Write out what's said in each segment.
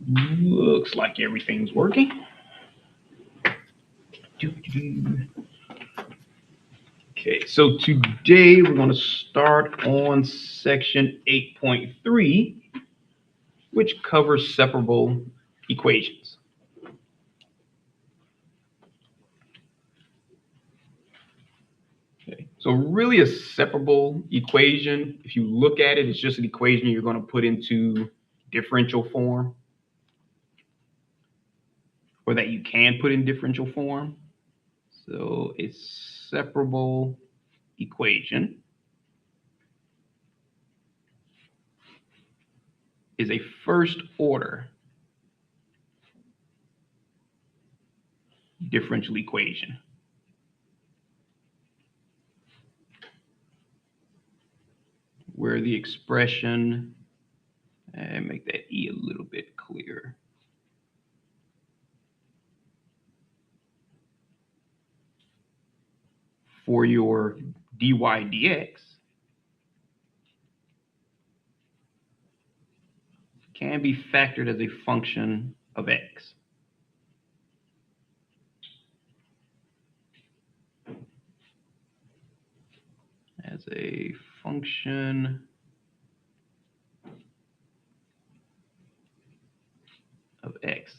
Looks like everything's working. Okay, so today we're going to start on section 8.3, which covers separable equations. Okay, so really a separable equation, if you look at it, it's just an equation you're going to put into differential form, or that you can put in differential form. So a separable equation is a first order differential equation. Where the expression, and make that E a little bit clearer. For your dy dx can be factored as a function of x. As a function of x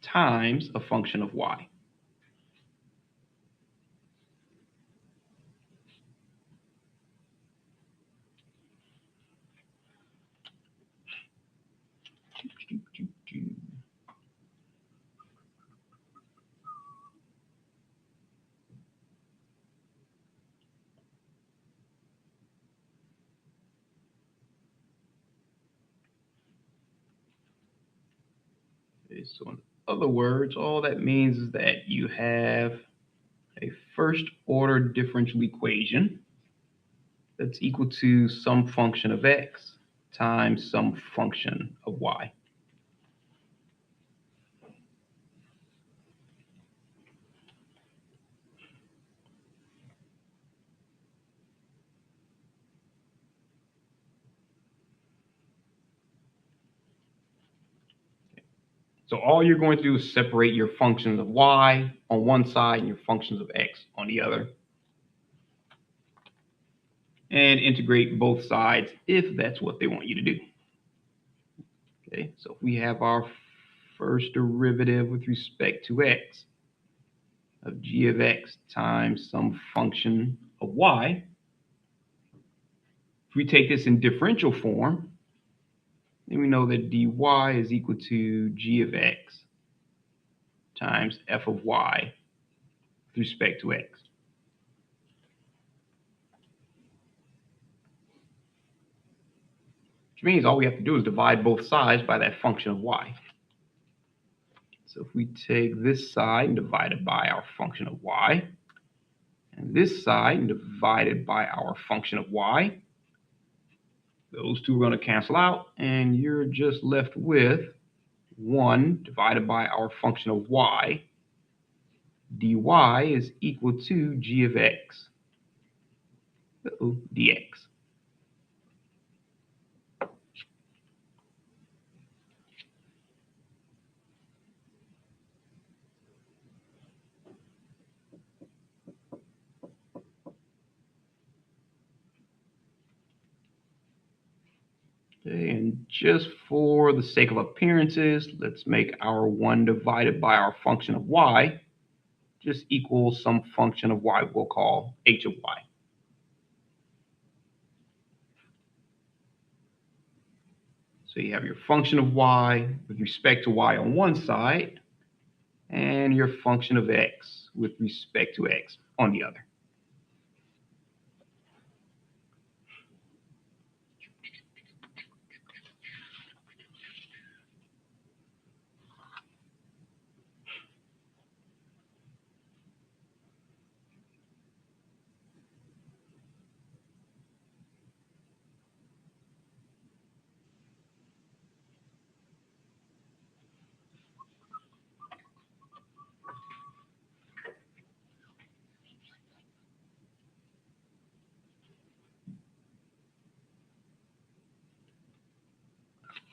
times a function of y. Okay, so in other words, all that means is that you have a first order differential equation that's equal to some function of x times some function of y. So all you're going to do is separate your functions of y on one side and your functions of x on the other, and integrate both sides if that's what they want you to do. Okay, so if we have our first derivative with respect to x of g of x times some function of y, if we take this in differential form, then we know that dy is equal to g of x times f of y with respect to x. Which means all we have to do is divide both sides by that function of y. So if we take this side and divide it by our function of y, and this side and divide it by our function of y, those two are going to cancel out, and you're just left with 1 divided by our function of y. dy is equal to g of x dx. Okay, and just for the sake of appearances, let's make our 1 divided by our function of y just equal some function of y we'll call h of y. So you have your function of y with respect to y on one side, and your function of x with respect to x on the other.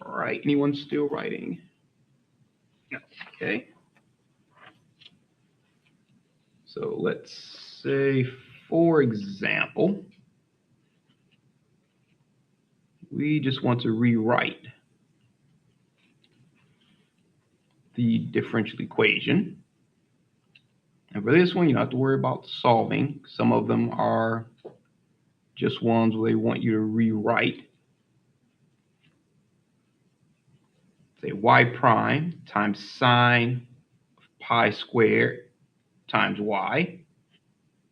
All right, anyone still writing? Okay. So let's say, for example, we just want to rewrite the differential equation. And for this one, you don't have to worry about solving. Some of them are just ones where they want you to rewrite. Say y prime times sine of pi squared times y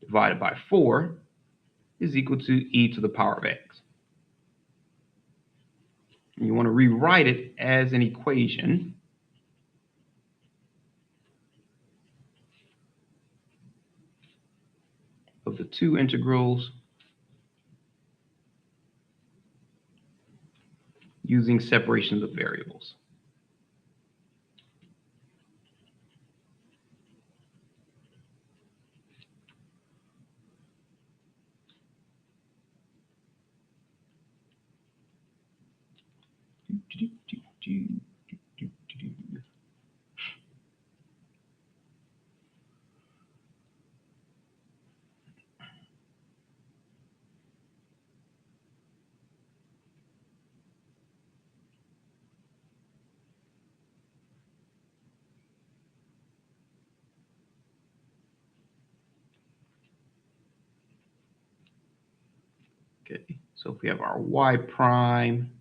divided by 4 is equal to e to the power of x. And you want to rewrite it as an equation of the two integrals using separations of variables. Okay, so if we have our y prime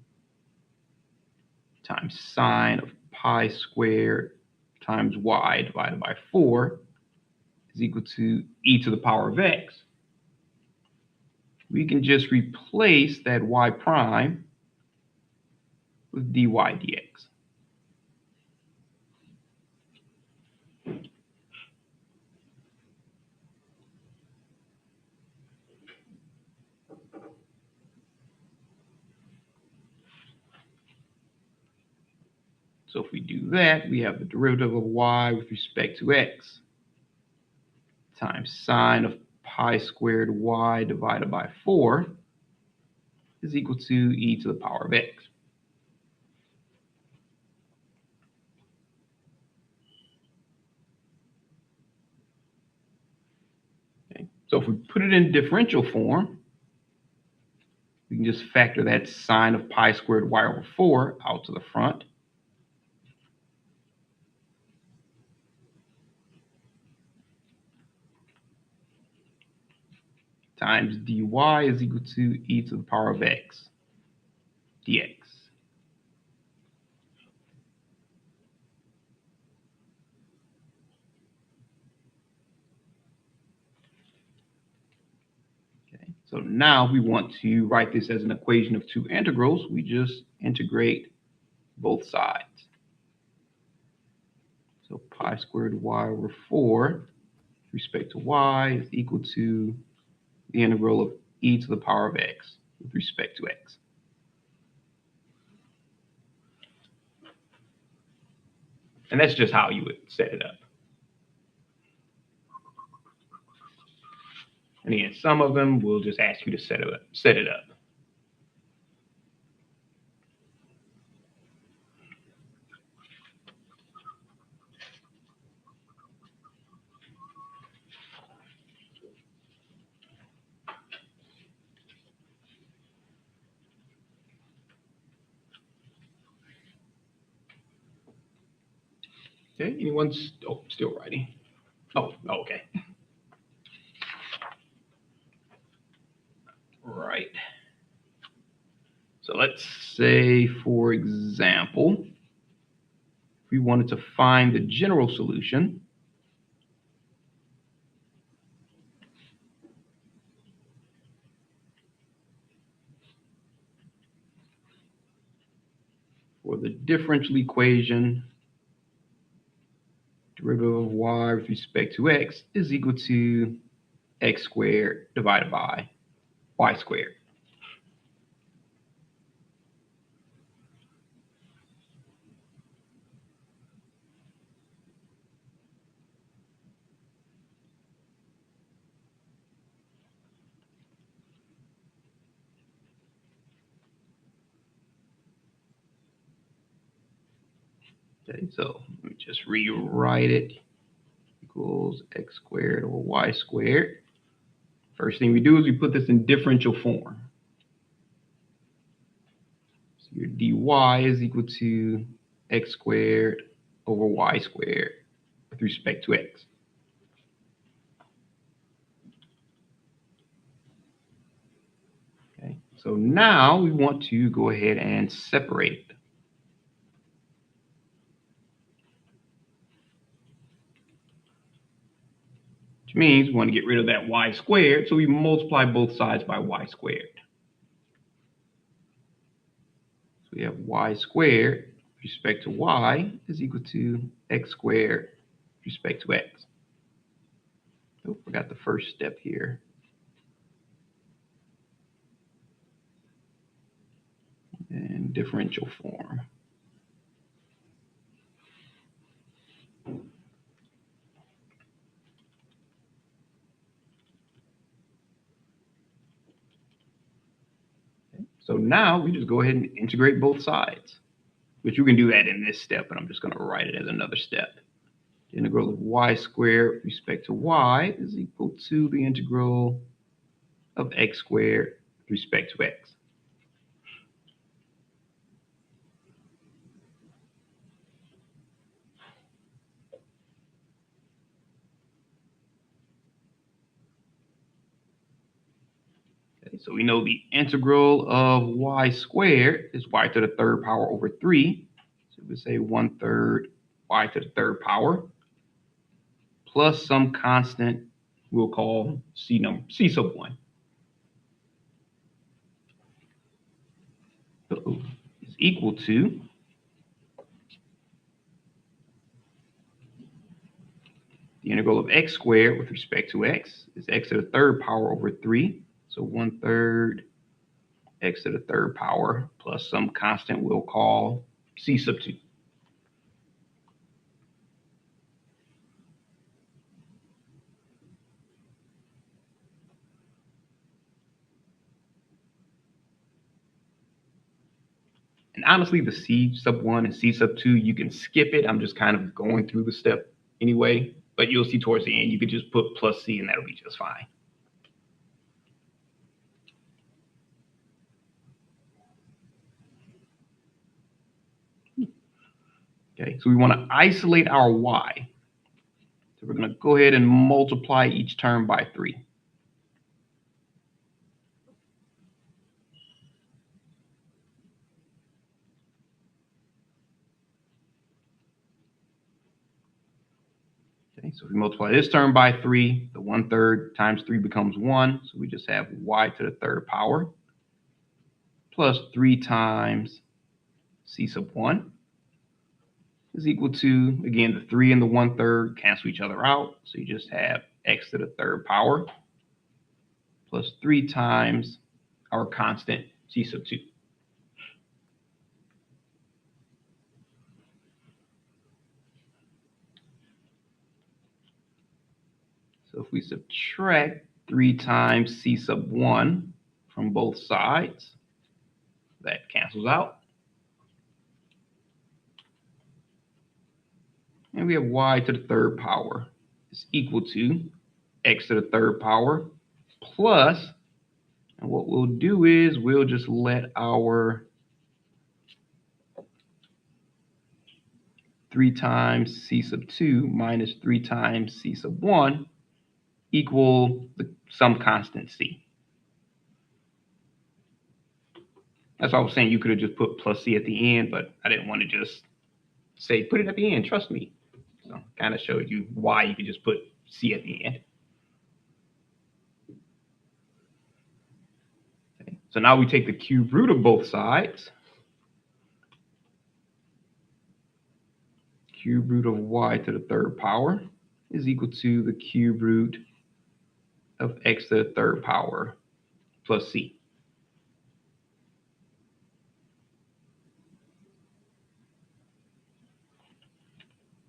times sine of pi squared times y divided by 4 is equal to e to the power of x, we can just replace that y prime with dy dx. So if we do that, we have the derivative of y with respect to x times sine of pi squared y divided by 4 is equal to e to the power of x. Okay. So if we put it in differential form, we can just factor that sine of pi squared y over 4 out to the front. Times dy is equal to e to the power of x dx. Okay. So now we want to write this as an equation of two integrals. We just integrate both sides. So pi squared y over 4 with respect to y is equal to the integral of e to the power of x with respect to x. And that's just how you would set it up. And again, some of them will just ask you to set it up. Okay, anyone's still writing? Oh, okay. Right. So let's say, for example, if we wanted to find the general solution for the differential equation, derivative of y with respect to x is equal to x squared divided by y squared. Okay, so let me just rewrite it. Equals x squared over y squared. First thing we do is we put this in differential form. So your dy is equal to x squared over y squared with respect to x. Okay, so now we want to go ahead and separate it. Which means we want to get rid of that y squared, so we multiply both sides by y squared. So we have y squared with respect to y is equal to x squared with respect to x. Oh, forgot the first step here. In differential form. So now we just go ahead and integrate both sides, which you can do that in this step, but I'm just going to write it as another step. The integral of y squared with respect to y is equal to the integral of x squared with respect to x. Okay, so we know the integral of y squared is y to the third power over 3. So we say 1/3 y to the third power plus some constant we'll call c sub 1. Is equal to the integral of x squared with respect to x is x to the third power over 3. So 1/3 x to the third power plus some constant we'll call c sub 2. And honestly, the c sub 1 and c sub 2, you can skip it. I'm just kind of going through the step anyway. But you'll see towards the end, you could just put plus c and that'll be just fine. Okay, so we want to isolate our y. So we're going to go ahead and multiply each term by 3. Okay, so if we multiply this term by 3, the 1/3 times 3 becomes 1. So we just have y to the third power plus 3 times c sub 1 is equal to, again, the 3 and the 1/3 cancel each other out. So you just have x to the third power plus 3 times our constant c sub 2. So if we subtract 3 times c sub 1 from both sides, that cancels out. And we have y to the third power is equal to x to the third power plus, and what we'll do is we'll just let our 3 times c sub 2 minus 3 times c sub 1 equal some constant c. That's why I was saying you could have just put plus c at the end, but I didn't want to just say put it at the end, trust me. So kind of showed you why you could just put c at the end. Okay. So now we take the cube root of both sides. Cube root of y to the third power is equal to the cube root of x to the third power plus c.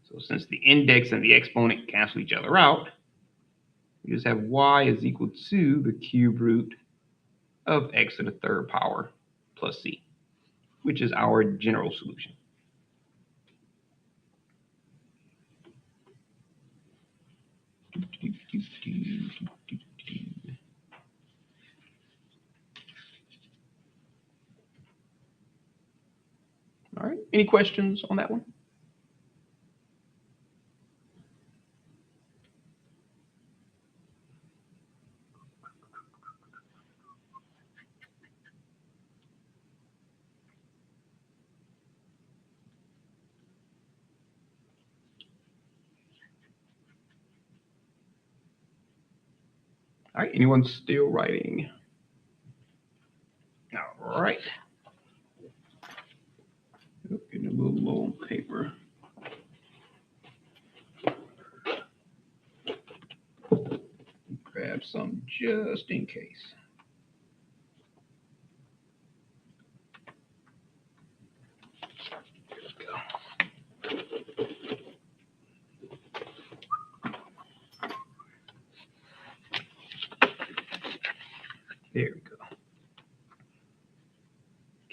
So since the index and the exponent cancel each other out, we just have y is equal to the cube root of x to the third power plus c, which is our general solution. right, any questions on that one? All right, anyone still writing? All right. Getting a little low on paper. Grab some just in case. There we go.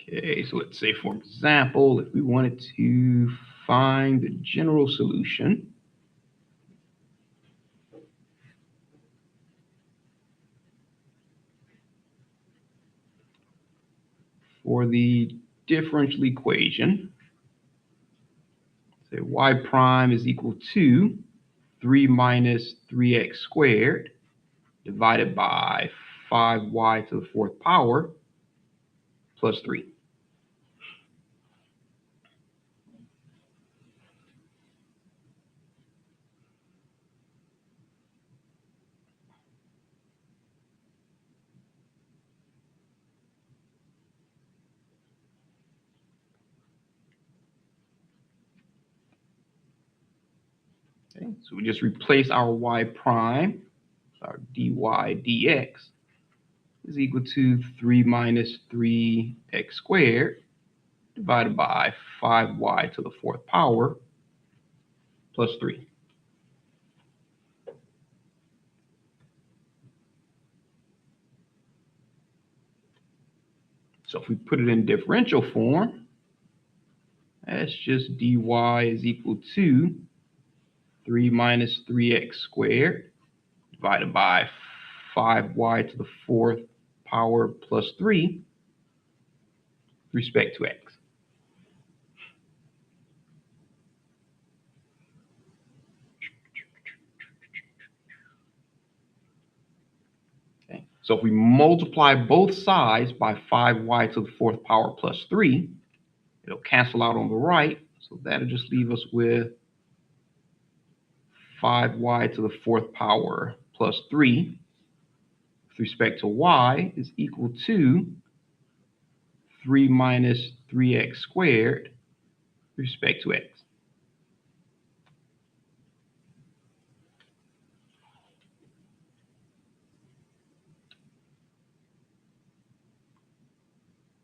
Okay, so let's say, for example, if we wanted to find the general solution for the differential equation, say y prime is equal to 3 minus 3x squared divided by 5y to the fourth power plus 3. Okay, so we just replace our y prime, our dy dx, is equal to 3 minus 3x squared divided by 5y to the fourth power plus 3. So if we put it in differential form, that's just dy is equal to 3 minus 3x squared divided by 5y to the fourth power plus 3 with respect to x. Okay. So if we multiply both sides by 5y to the fourth power plus 3, it'll cancel out on the right. So that'll just leave us with 5y to the fourth power plus 3 with respect to y is equal to 3 minus 3x squared with respect to x.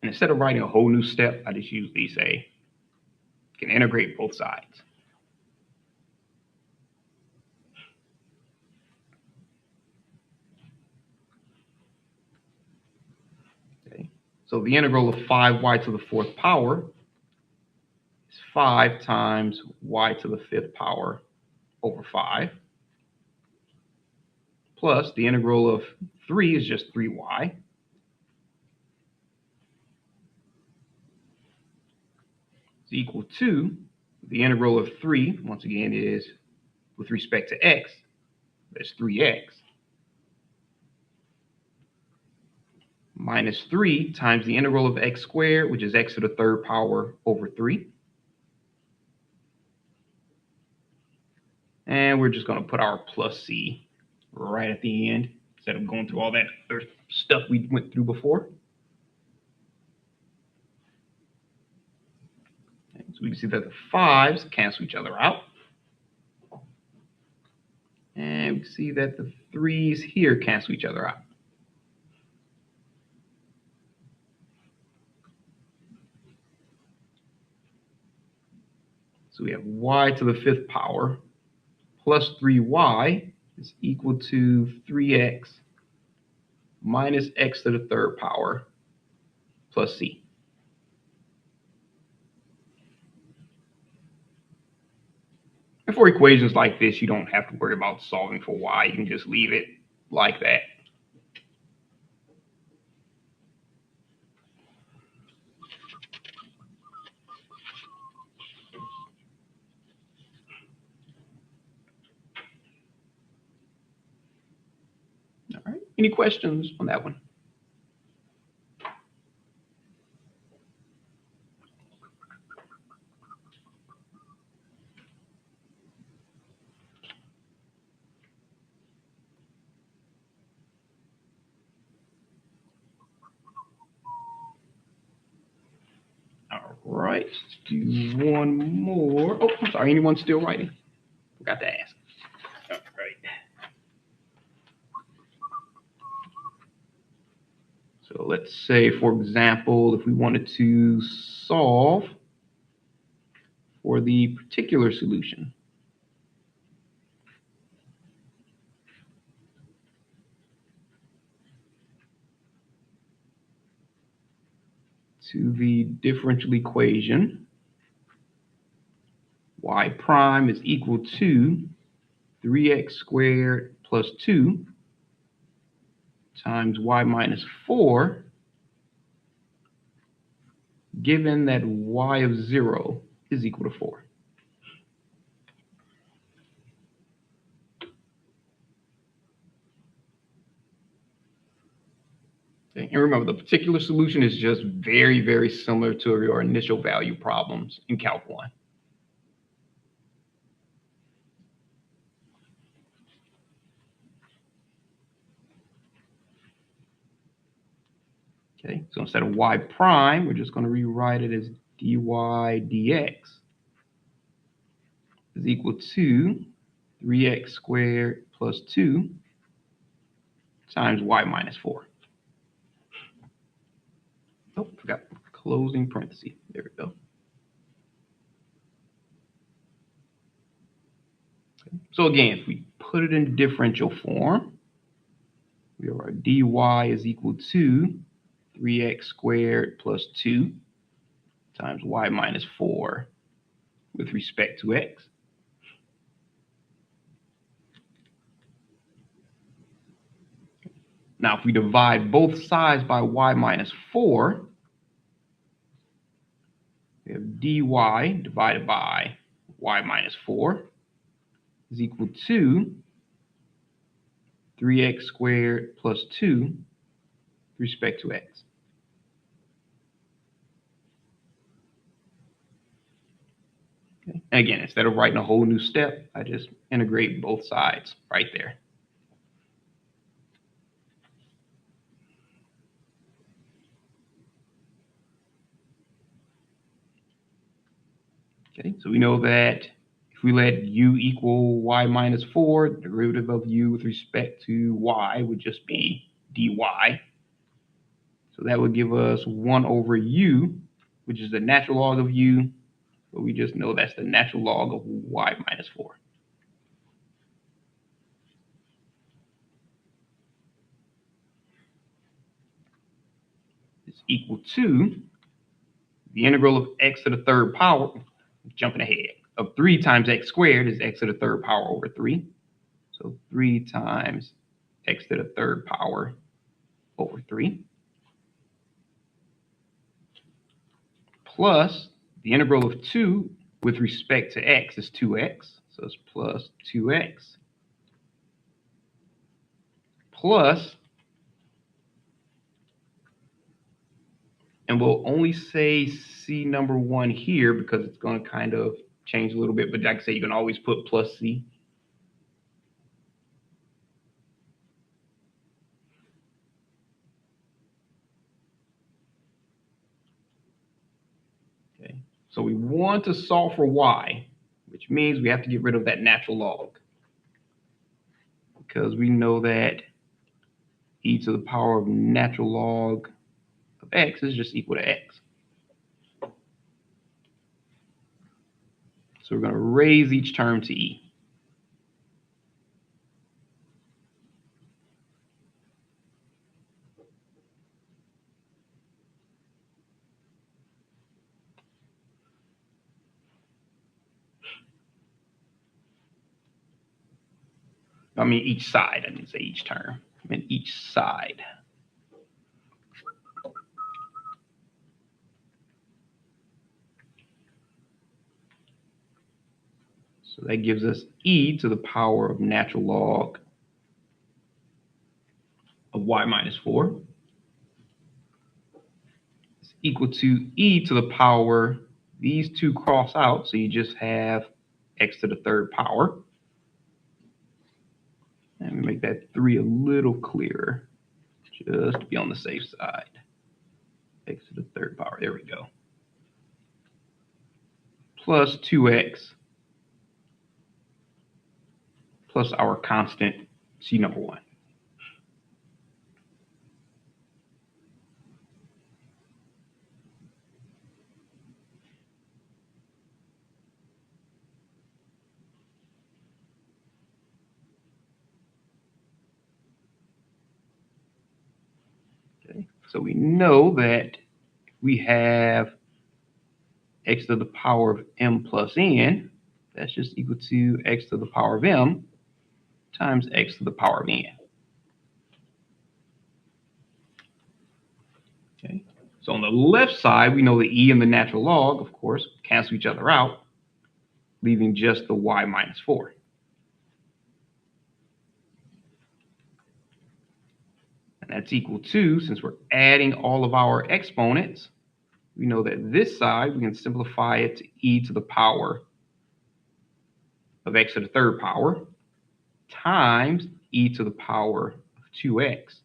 And instead of writing a whole new step, I just usually say, can integrate both sides. Okay. So the integral of 5y to the fourth power is 5 times y to the fifth power over 5, plus the integral of 3 is just 3y, is equal to the integral of 3, once again, is with respect to x, that's 3x, minus 3 times the integral of x squared, which is x to the third power over 3. And we're just going to put our plus c right at the end instead of going through all that other stuff we went through before. Okay, so we can see that the 5's cancel each other out. And we can see that the 3's here cancel each other out. So we have y to the fifth power plus 3y is equal to 3x minus x to the third power plus c. And for equations like this, you don't have to worry about solving for y. You can just leave it like that. Any questions on that one? All right, let's do one more. Oh, I'm sorry, anyone still writing? Forgot to ask. All right. So let's say, for example, if we wanted to solve for the particular solution. To the differential equation, y prime is equal to 3x squared plus 2 times y minus 4, given that y of 0 is equal to 4. Okay, and remember, the particular solution is just very, very similar to your initial value problems in Calc 1. Okay, so instead of y prime, we're just going to rewrite it as dy dx is equal to 3x squared plus 2 times y minus 4. Oh, forgot closing parenthesis. There we go. Okay. So again, if we put it in differential form, we have our dy is equal to 3x squared plus 2 times y minus 4 with respect to x. Now, if we divide both sides by y minus 4, we have dy divided by y minus 4 is equal to 3x squared plus 2 with respect to x. Okay. And again, instead of writing a whole new step, I just integrate both sides right there. Okay, so we know that if we let u equal y minus 4, the derivative of u with respect to y would just be dy. So that would give us 1 over u, which is the natural log of u, but we just know that's the natural log of y minus 4. It's equal to the integral of x to the third power, jumping ahead, of 3 times x squared is x to the third power over 3. So 3 times x to the third power over 3. Plus the integral of 2 with respect to x is 2x. So it's plus 2x plus, and we'll only say c number 1 here because it's going to kind of change a little bit, but like I say, you can always put plus c. Okay, so we want to solve for y, which means we have to get rid of that natural log, because we know that e to the power of natural log of x is just equal to x. So we're going to raise each term to e. I mean each side, I didn't say each term, I meant each side. So that gives us e to the power of natural log y minus 4 is equal to e to the power, these two cross out, so you just have x to the third power. Let me make that 3 a little clearer, just to be on the safe side. X to the third power, there we go. Plus 2x plus our constant c number 1. Okay, so we know that we have x to the power of m plus n, that's just equal to x to the power of m times x to the power of n. Okay, so on the left side, we know the e and the natural log, of course, cancel each other out, leaving just the y minus 4. And that's equal to, since we're adding all of our exponents, we know that this side, we can simplify it to e to the power of x to the third power times e to the power of 2x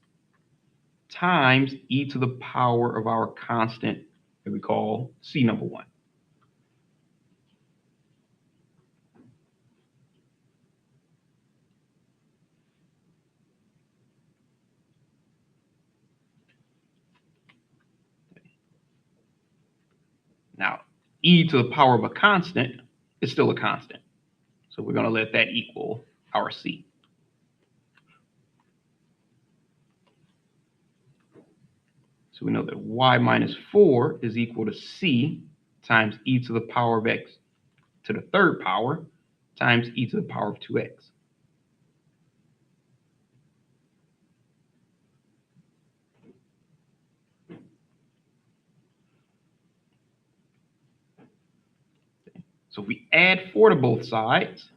times e to the power of our constant that we call c number 1. Now, e to the power of a constant is still a constant. So we're going to let that equal our c. So we know that y minus 4 is equal to c times e to the power of x to the third power times e to the power of 2x. So if we add 4 to both sides,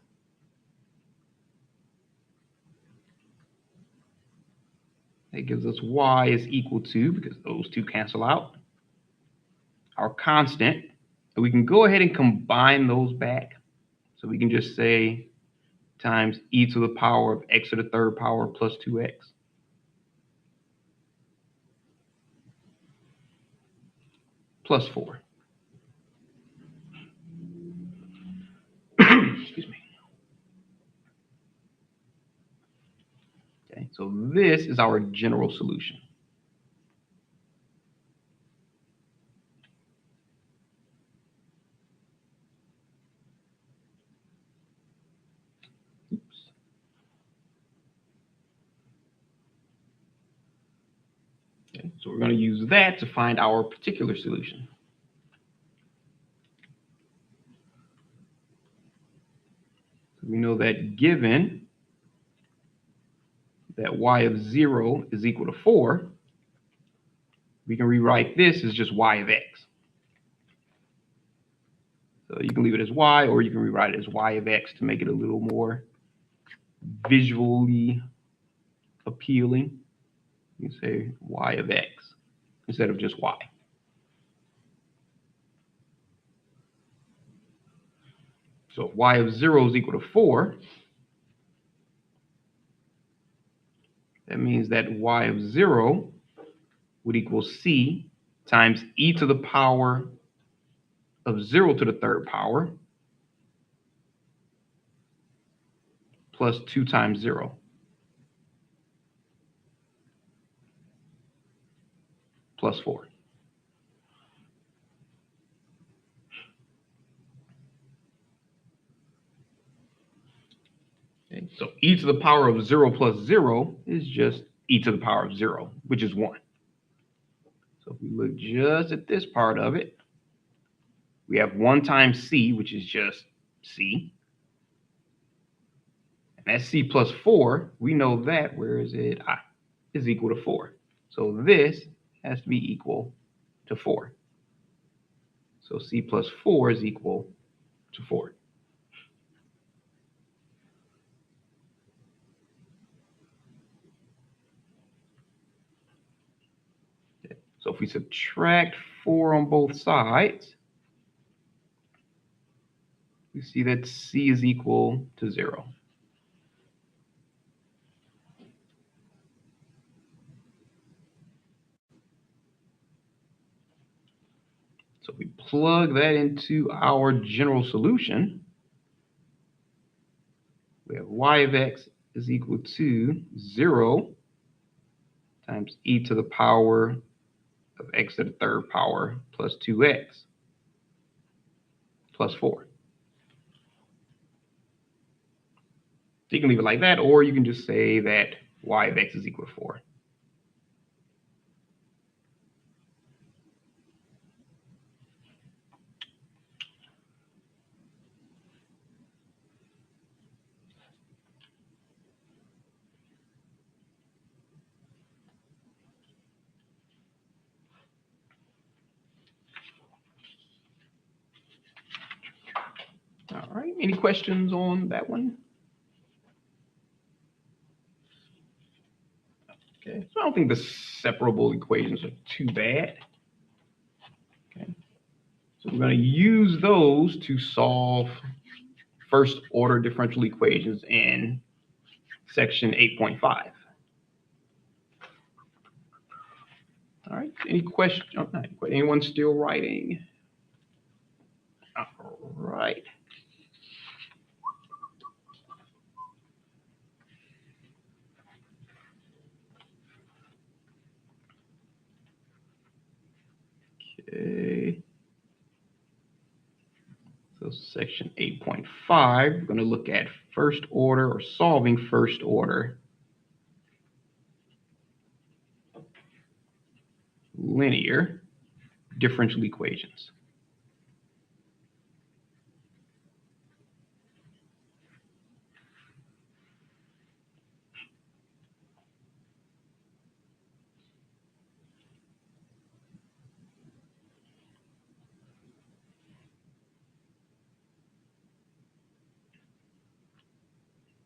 that gives us y is equal to, because those two cancel out, our constant. And we can go ahead and combine those back. So we can just say times e to the power of x to the third power plus 2x. Plus 4. Excuse me. Okay, so this is our general solution. Oops. Okay, so we're going to use that to find our particular solution. So we know that given that y of 0 is equal to 4, we can rewrite this as just y of x. So you can leave it as y, or you can rewrite it as y of x to make it a little more visually appealing. You can say y of x instead of just y. So if y of 0 is equal to 4, that means that y of 0 would equal c times e to the power of 0 to the third power plus 2 times 0 plus 4. Okay, so e to the power of 0 plus 0 is just e to the power of 0, which is 1. So if we look just at this part of it, we have 1 times c, which is just c. And that's c plus 4. We know that, where is it? Is equal to 4. So this has to be equal to 4. So c plus 4 is equal to 4. if we subtract 4 on both sides, we see that c is equal to 0. So if we plug that into our general solution, we have y of x is equal to 0 times e to the power of x to the third power plus 2x plus 4. So you can leave it like that, or you can just say that y of x is equal to 4. All right, any questions on that one? Okay, so I don't think the separable equations are too bad. Okay, so we're going to use those to solve first order differential equations in section 8.5. All right, any questions? Oh, anyone still writing? All right. Okay. So section 8.5, we're going to look at first order or solving first order linear differential equations.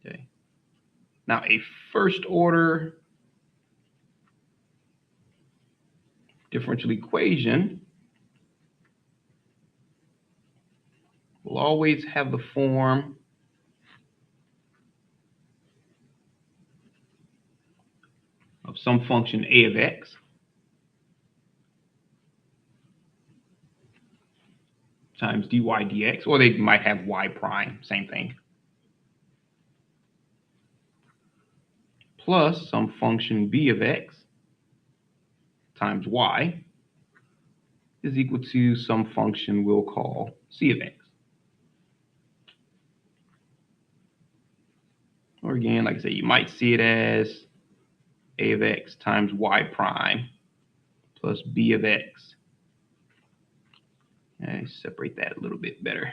Okay. Now a first order differential equation will always have the form of some function a of x times dy dx, or they might have y prime, same thing, plus some function b of x times y is equal to some function we'll call c of x. Or again, like I say, you might see it as a of x times y prime plus b of x. Okay, separate that a little bit better.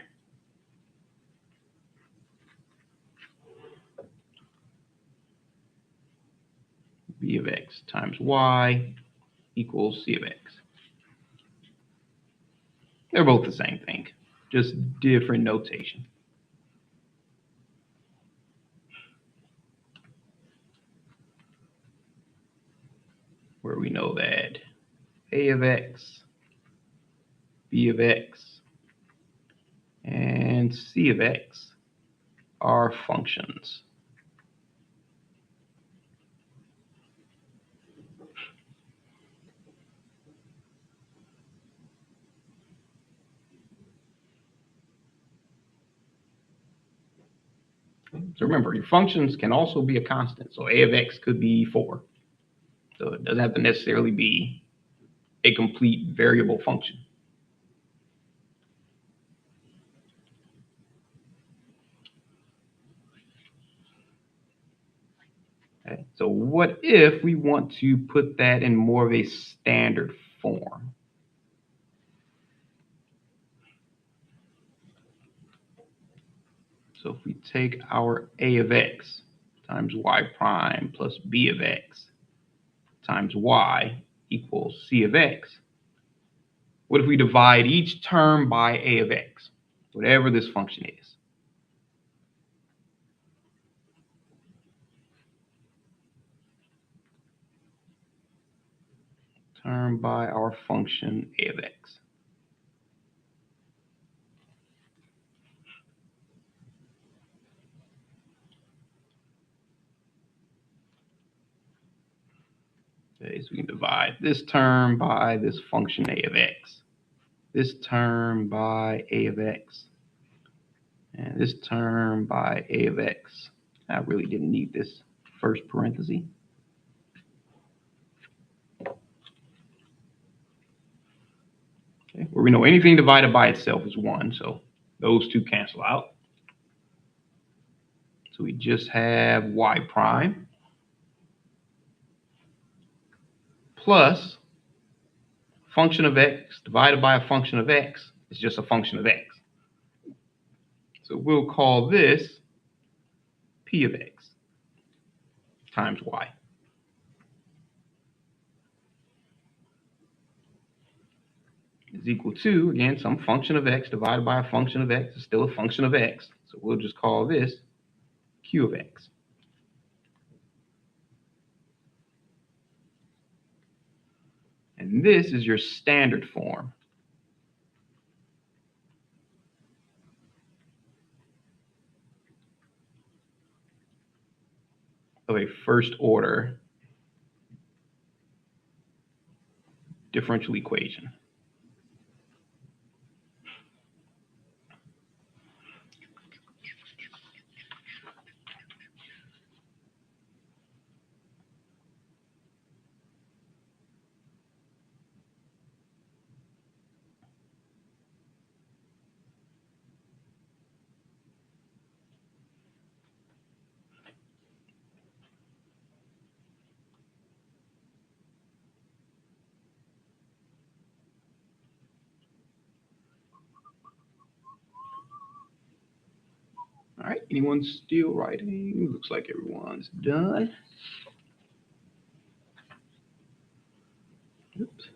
B of x times y equals c of x. They're both the same thing, just different notation. Where we know that a of x, b of x, and c of x are functions. So remember, your functions can also be a constant. So a of x could be 4. So it doesn't have to necessarily be a complete variable function. Okay, so what if we want to put that in more of a standard form? So if we take our a of x times y prime plus b of x times y equals c of x, what if we divide each term by a of x, whatever this function is? term by our function a of x. Okay, so we can divide this term by this function a of x, this term by a of x, and this term by a of x. I really didn't need this first parenthesis. Okay, where we know anything divided by itself is 1, so those two cancel out. So we just have y prime plus function of x divided by a function of x is just a function of x. So we'll call this p of x times y. Is equal to, again, some function of x divided by a function of x is still a function of x. So we'll just call this q of x. And this is your standard form of a first order differential equation. All right, anyone still writing? Looks like everyone's done. Oops.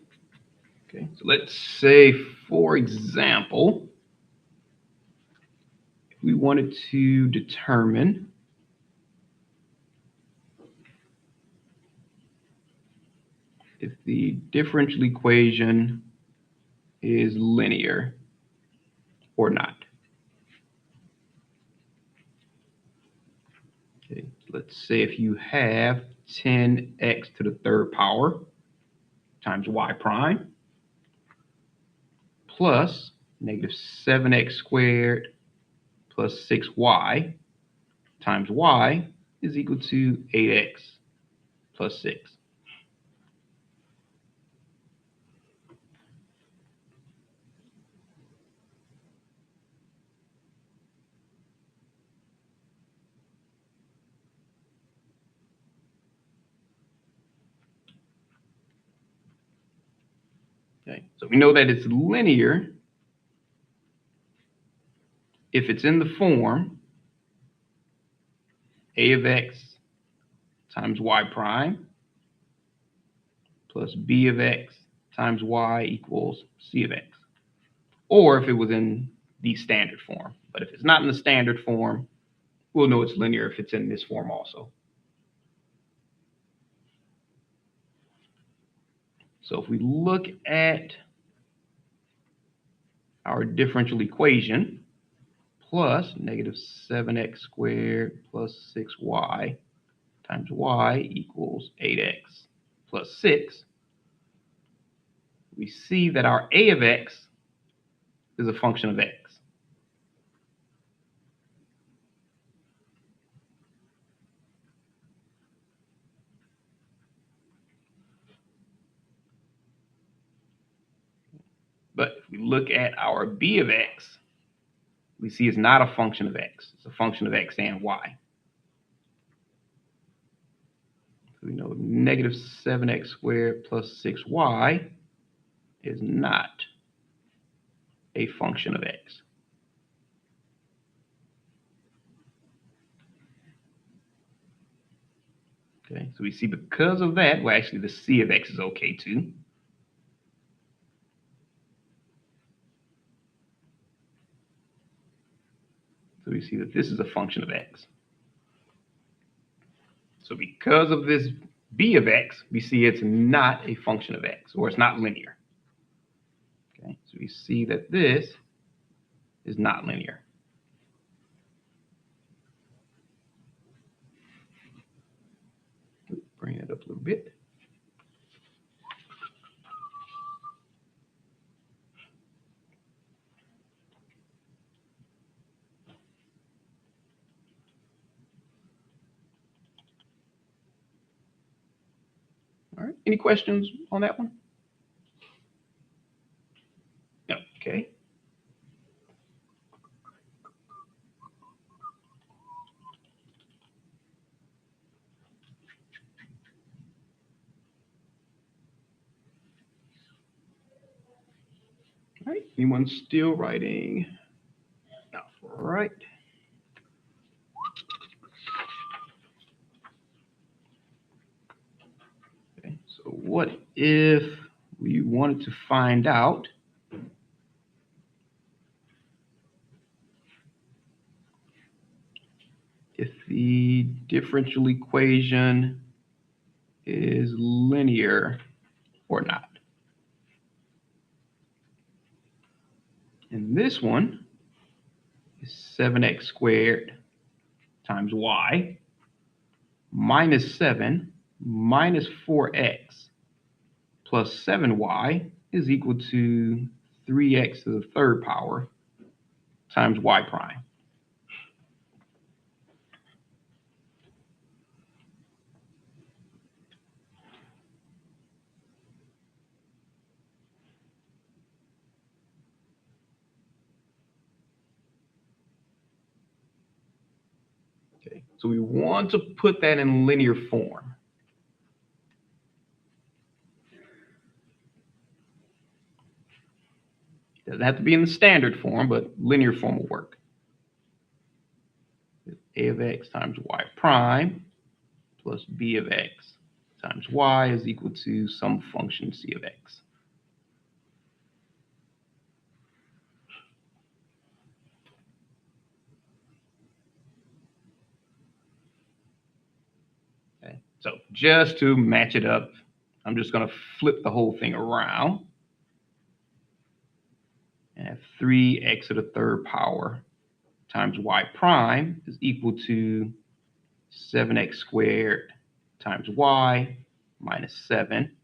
Okay, so let's say, for example, if we wanted to determine if the differential equation is linear or not. Okay, let's say if you have 10x to the third power times y prime plus negative 7x squared plus 6y times y is equal to 8x plus 6. Okay, so we know that it's linear if it's in the form a of x times y prime plus b of x times y equals c of x, or if it was in the standard form. But if it's not in the standard form, we'll know it's linear if it's in this form also. So if we look at our differential equation, plus negative 7x squared plus 6y times y equals 8x plus 6, we see that our a of x is a function of x. But if we look at our b of x, we see it's not a function of x. It's a function of x and y. So we know negative 7x squared plus 6y is not a function of x. Okay, so we see because of that, well, actually the c of x is okay too. So we see that this is a function of x. So because of this b of x, we see it's not a function of x, or it's not linear. Okay, so we see that this is not linear. Bring it up a little bit. All right, any questions on that one? No, okay. All right, anyone still writing? No, all right. Okay, so what if we wanted to find out if the differential equation is linear or not? And this one is 7x squared times y minus 7 minus 4x plus 7y is equal to 3x to the third power times y prime. Okay, so we want to put that in linear form. It doesn't have to be in the standard form, but linear form will work. A of x times y prime plus b of x times y is equal to some function c of x. Okay, so just to match it up, I'm just going to flip the whole thing around and have 3x to the third power times y prime is equal to 7x squared times y minus 7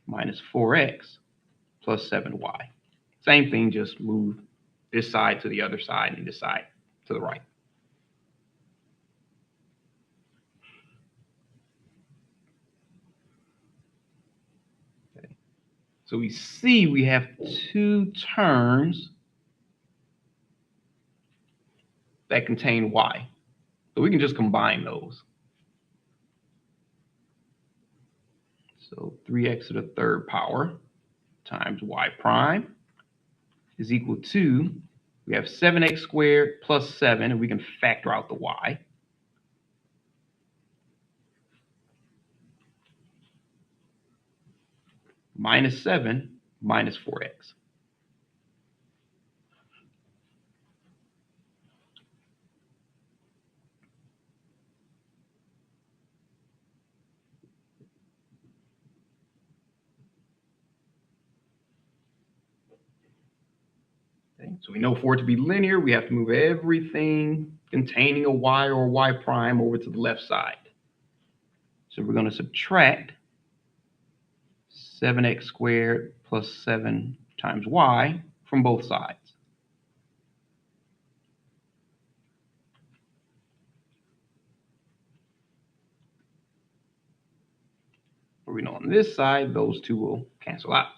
minus 4x plus 7y. Same thing, just move this side to the other side and this side to the right. Okay. So we see we have two terms that contain y. So we can just combine those. So 3x to the third power times y prime is equal to, we have 7x squared plus 7, and we can factor out the y. Minus 7 minus 4x. Okay, so we know for it to be linear, we have to move everything containing a y or y prime over to the left side. So we're going to subtract 7x squared plus 7 times y from both sides. We know on this side, those two will cancel out.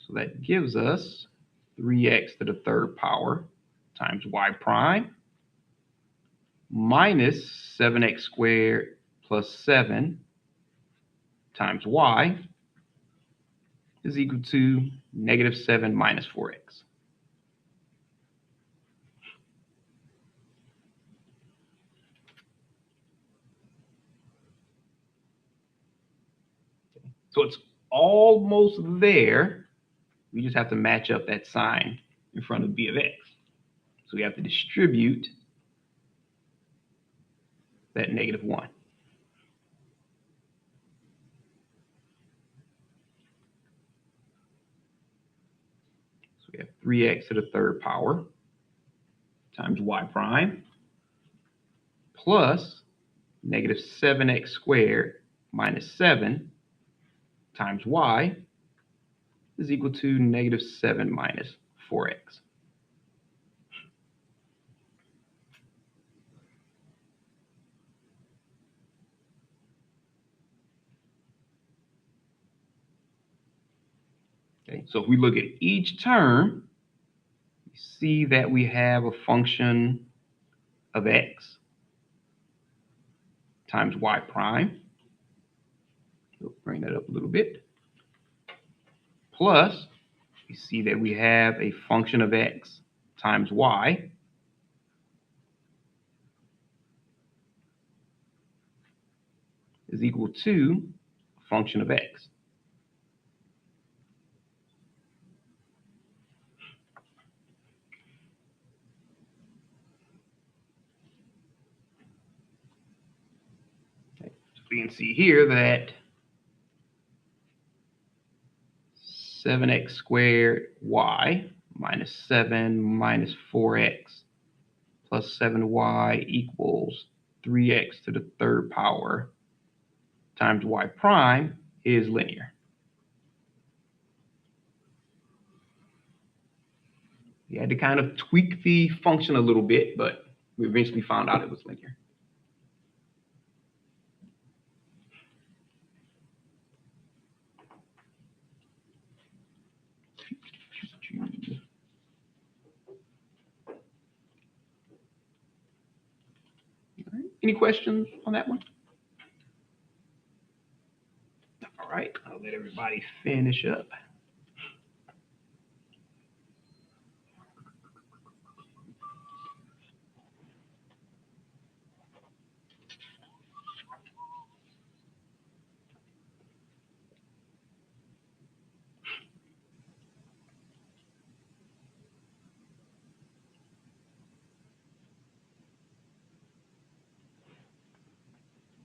So that gives us 3x to the third power times y prime minus 7x squared plus 7 times y is equal to negative 7 minus 4x. So it's almost there. We just have to match up that sign in front of b of x. So we have to distribute that -1. So we have 3x to the third power times y prime plus -7x squared minus 7 times y is equal to -7 minus 4x. Okay, so if we look at each term, you see that we have a function of x times y prime. We'll bring that up a little bit. Plus, you see that we have a function of x times y is equal to a function of x. Okay, so we can see here that 7x squared y minus 7 minus 4x plus 7y equals 3x to the third power times y prime is linear. We had to kind of tweak the function a little bit, but we eventually found out it was linear. Right. Any questions on that one? All right, I'll let everybody finish up.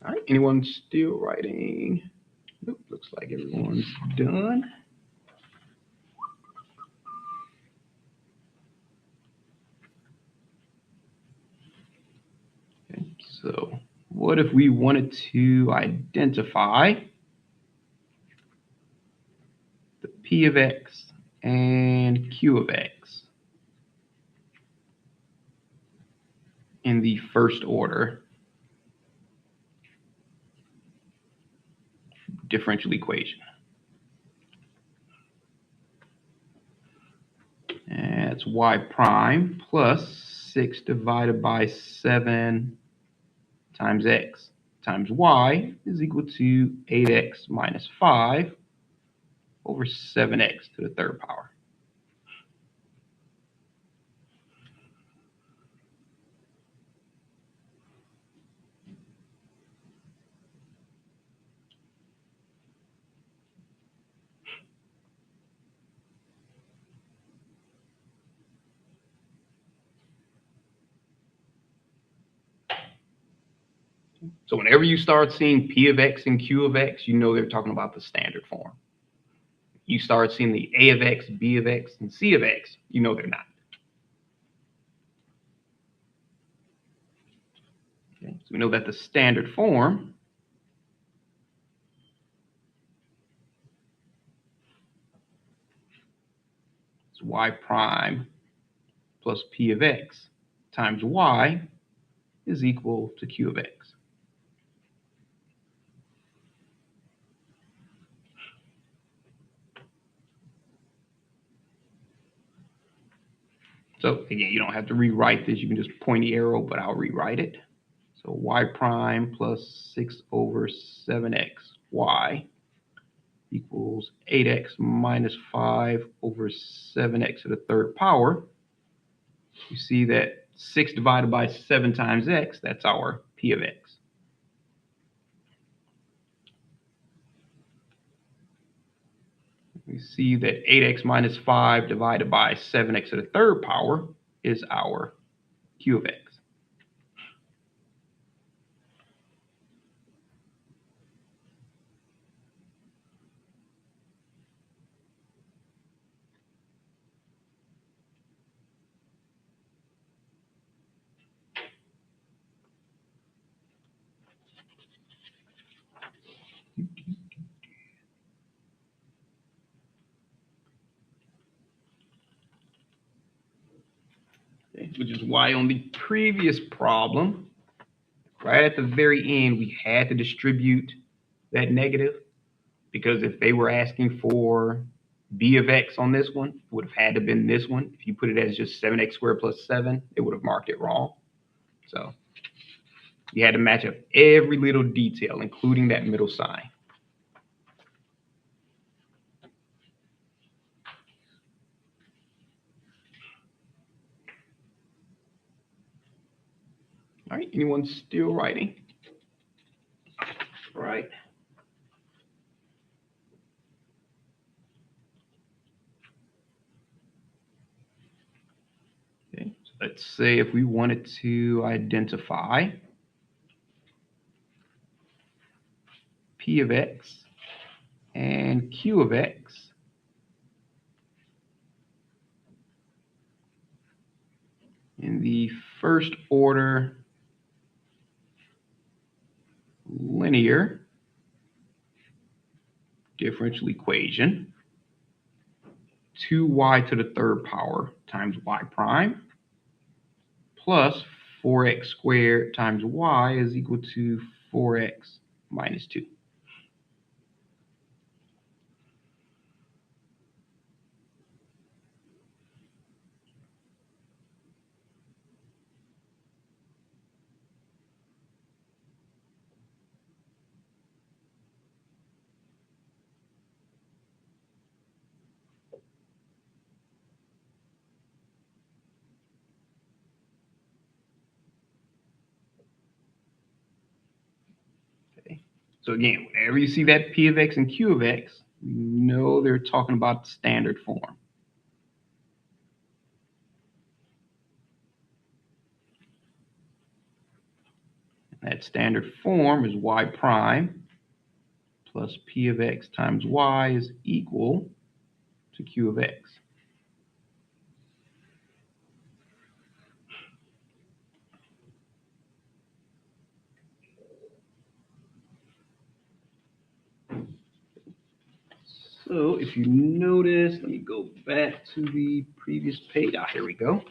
All right, anyone still writing? Nope, looks like everyone's done. Okay, so what if we wanted to identify the p of x and q of x in the first order differential equation? And that's y prime plus 6 divided by 7 times x times y is equal to 8x minus 5 over 7x to the third power. So whenever you start seeing p of x and q of x, you know they're talking about the standard form. You start seeing the a of x, b of x, and c of x, you know they're not. Okay, so we know that the standard form is y prime plus p of x times y is equal to q of x. So again, you don't have to rewrite this. You can just point the arrow, but I'll rewrite it. So y prime plus 6 over 7x y equals 8x minus 5 over 7x to the third power. You see that 6 divided by 7 times x, that's our p of x. we see that 8x minus 5 divided by 7x to the third power is our q of x. Which is why on the previous problem, right at the very end, we had to distribute that negative, because if they were asking for b of x on this one, it would have had to been this one. If you put it as just 7x squared plus 7, it would have marked it wrong. So you had to match up every little detail, including that middle sign. All right, anyone still writing? All right. Okay, so let's say if we wanted to identify p of x and q of x in the first order linear differential equation, 2y to the third power times y prime plus 4x squared times y is equal to 4x minus 2. So again, whenever you see that p of x and q of x, you know they're talking about the standard form. That standard form is y prime plus p of x times y is equal to q of x. So if you notice, let me go back to the previous page. Here we go.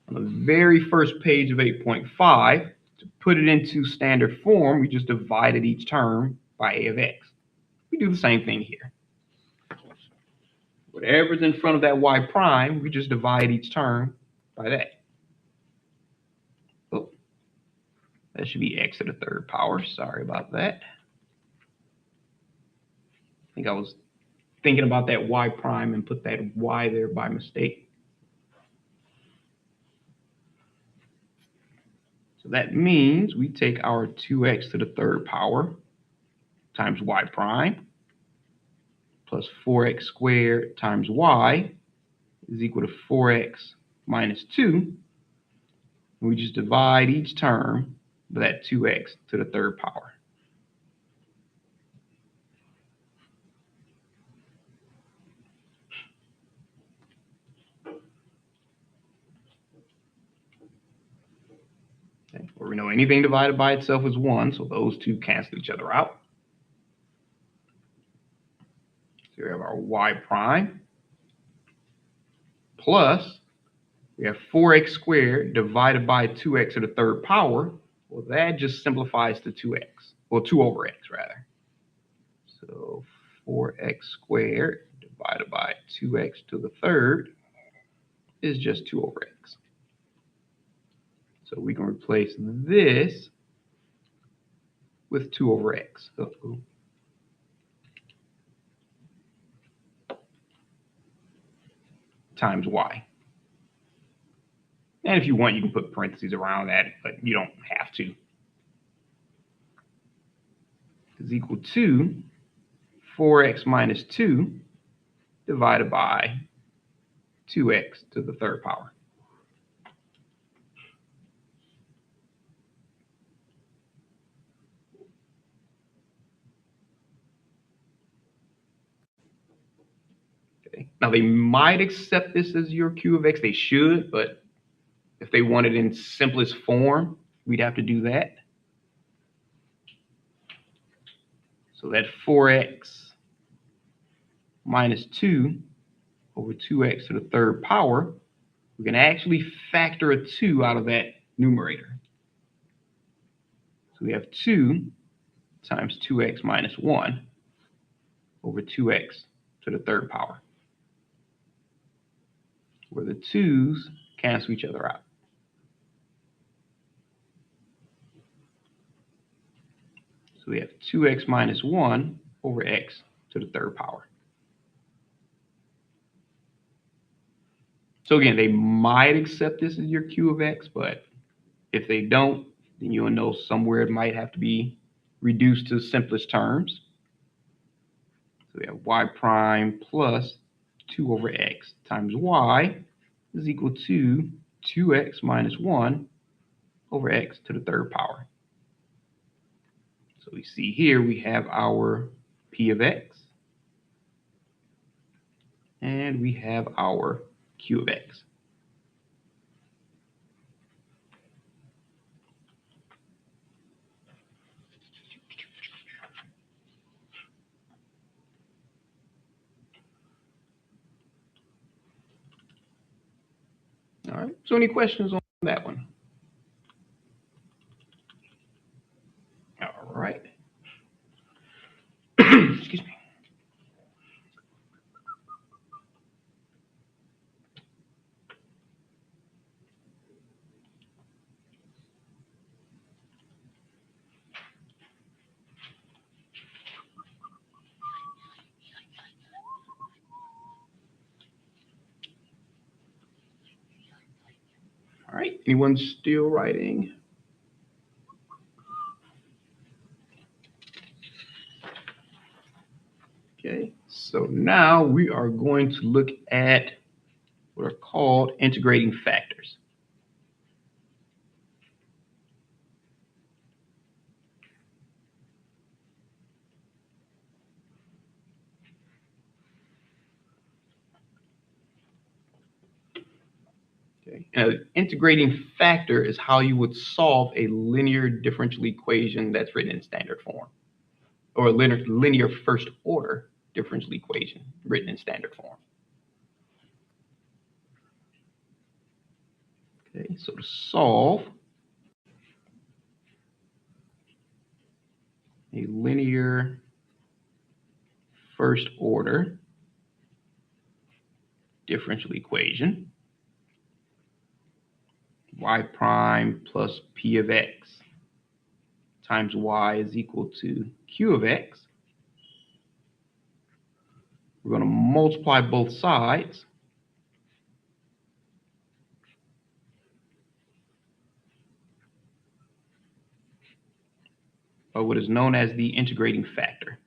On the very first page of 8.5, to put it into standard form, we just divided each term by a of x. We do the same thing here. Whatever's in front of that y prime, we just divide each term by that. Oh, that should be x to the third power. Sorry about that. I think I was thinking about that y prime and put that y there by mistake. So that means we take our 2x to the third power times y prime plus 4x squared times y is equal to 4x minus 2. And we just divide each term by that 2x to the third power. Okay. Where we know anything divided by itself is 1, so those two cancel each other out. So we have our y prime plus, we have 4x squared divided by 2x to the third power. Well, that just simplifies to 2x, well, 2 over x rather. So 4x squared divided by 2x to the third is just 2 over x. So we can replace this with 2 over x. Times y. And if you want, you can put parentheses around that, but you don't have to. Is equal to 4x minus 2 divided by 2x to the third power. Okay. Now they might accept this as your q of x. They should, but if they want it in simplest form, we'd have to do that. So that 4x minus 2 over 2x to the third power, we can actually factor a 2 out of that numerator. So we have 2 times 2x minus 1 over 2x to the third power, where the 2's cancel each other out. So we have 2x minus 1 over x to the third power. So again, they might accept this as your q of x, but if they don't, then you'll know somewhere it might have to be reduced to simplest terms. So we have y prime plus 2 over x times y is equal to 2x minus 1 over x to the third power. So we see here we have our p of x, and we have our q of x. All right, so any questions on that one? All right. Excuse me. All right, anyone still writing? Okay, so now we are going to look at what are called integrating factors. Okay, an integrating factor is how you would solve a linear differential equation that's written in standard form, or a linear first order differential equation written in standard form. Okay, so to solve a linear first order differential equation, y prime plus p of x times y is equal to q of x. We're going to multiply both sides. By what is known as the integrating factor.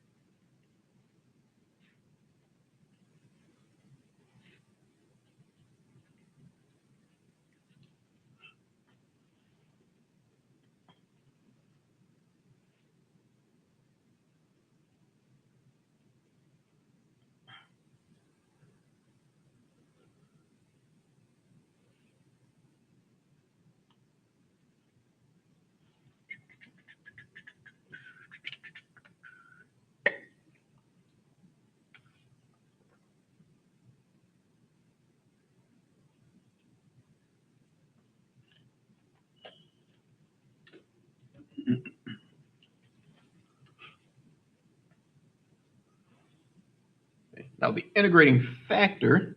Now the integrating factor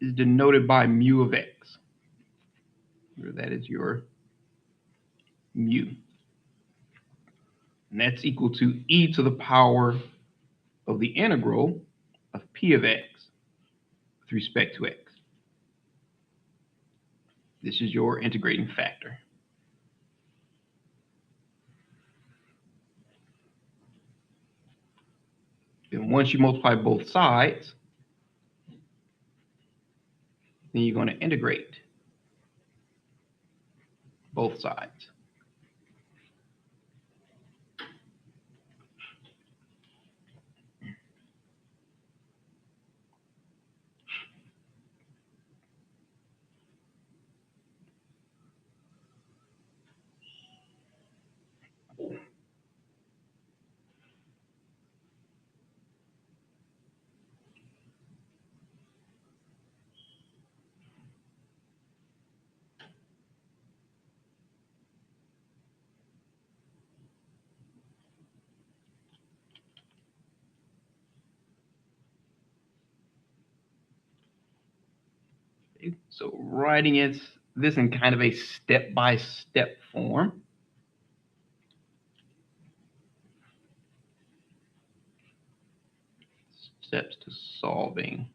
is denoted by mu of x. That is your mu. And that's equal to e to the power of the integral of p of x with respect to x. This is your integrating factor. Then once you multiply both sides, then you're going to integrate both sides. So writing this in kind of a step-by-step form. Steps to solving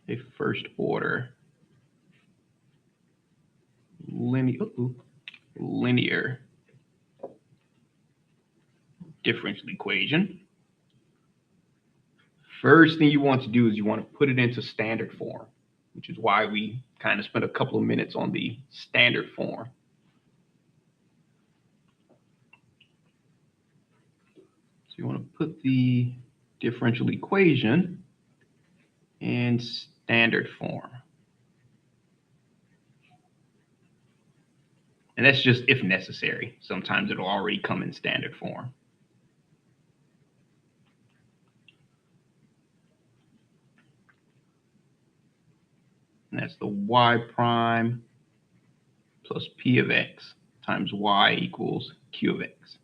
a first order linear differential equation. First thing you want to do is you want to put it into standard form, which is why we kind of spent a couple of minutes on the standard form. So you want to put the differential equation in standard form. And that's just if necessary. Sometimes it'll already come in standard form. And that's the y prime plus p of x times y equals q of x.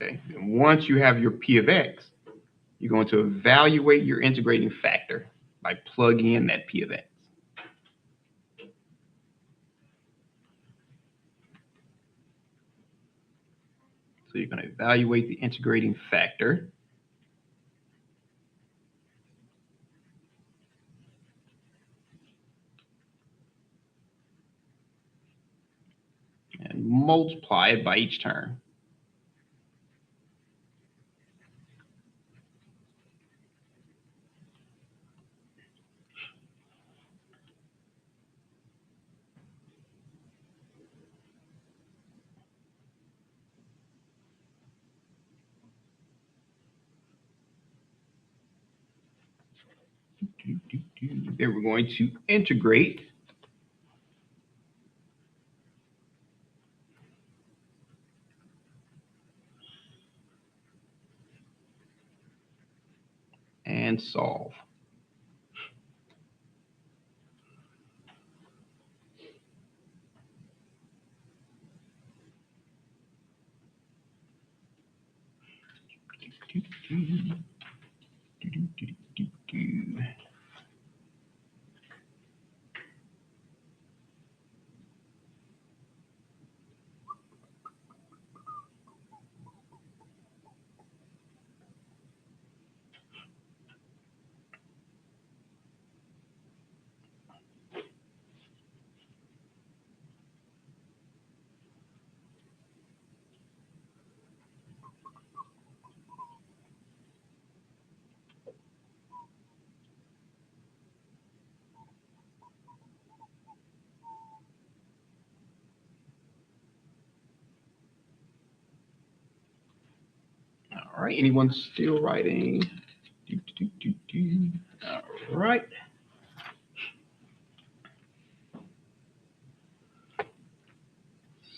Okay, and once you have your p of x, you're going to evaluate your integrating factor by plugging in that p of x. So you're going to evaluate the integrating factor. And multiply it by each term. Then we're going to integrate and solve. All right, anyone still writing? All right.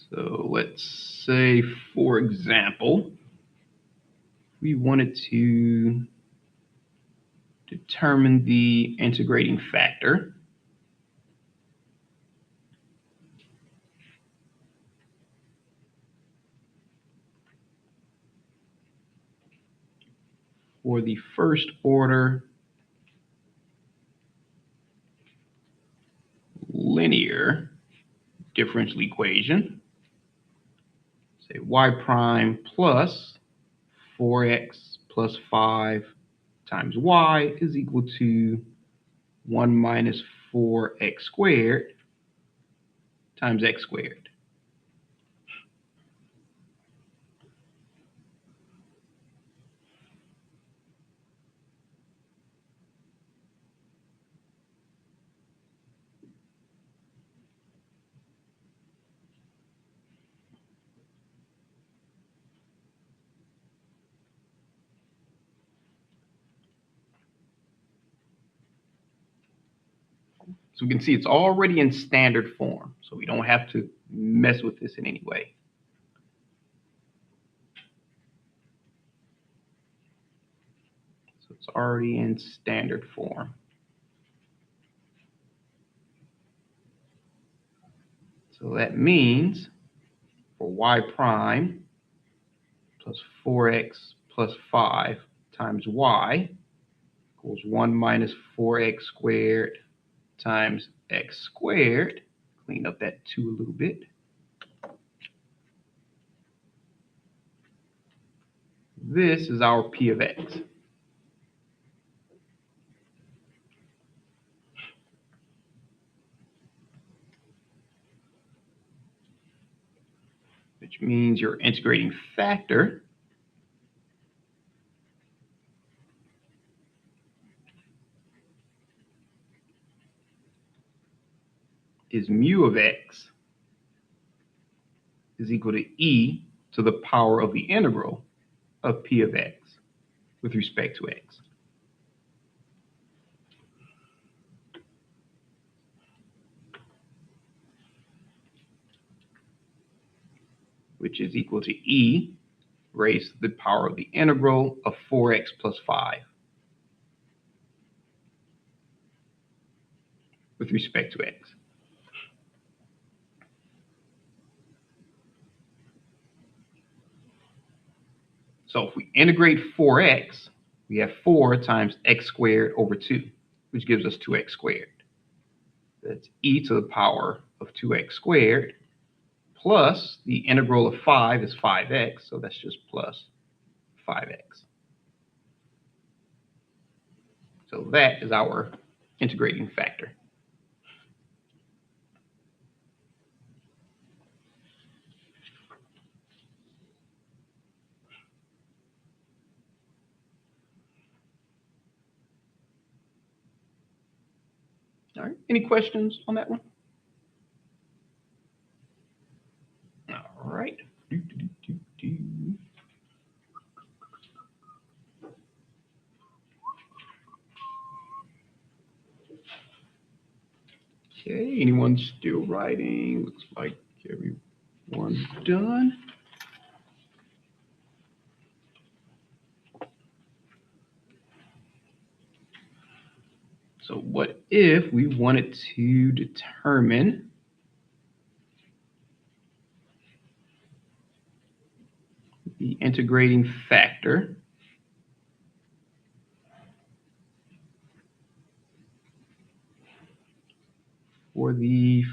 So let's say, for example, we wanted to determine the integrating factor for the first order linear differential equation. Say y prime plus 4x plus 5 times y is equal to 1 minus 4x squared times x squared. So we can see it's already in standard form, so we don't have to mess with this in any way. So it's already in standard form. So that means for y prime plus 4x plus 5 times y equals 1 minus 4x squared times x squared. Clean up that 2 a little bit. This is our p of x. Which means your integrating factor is mu of x is equal to e to the power of the integral of p of x with respect to x. Which is equal to e raised to the power of the integral of 4x plus 5 with respect to x. So if we integrate 4x, we have 4 times x squared over 2, which gives us 2x squared. That's e to the power of 2x squared plus the integral of 5 is 5x, so that's just plus 5x. So that is our integrating factor. All right, any questions on that one? All right. Okay, anyone still writing? Looks like everyone's done. So what if we wanted to determine the integrating factor for the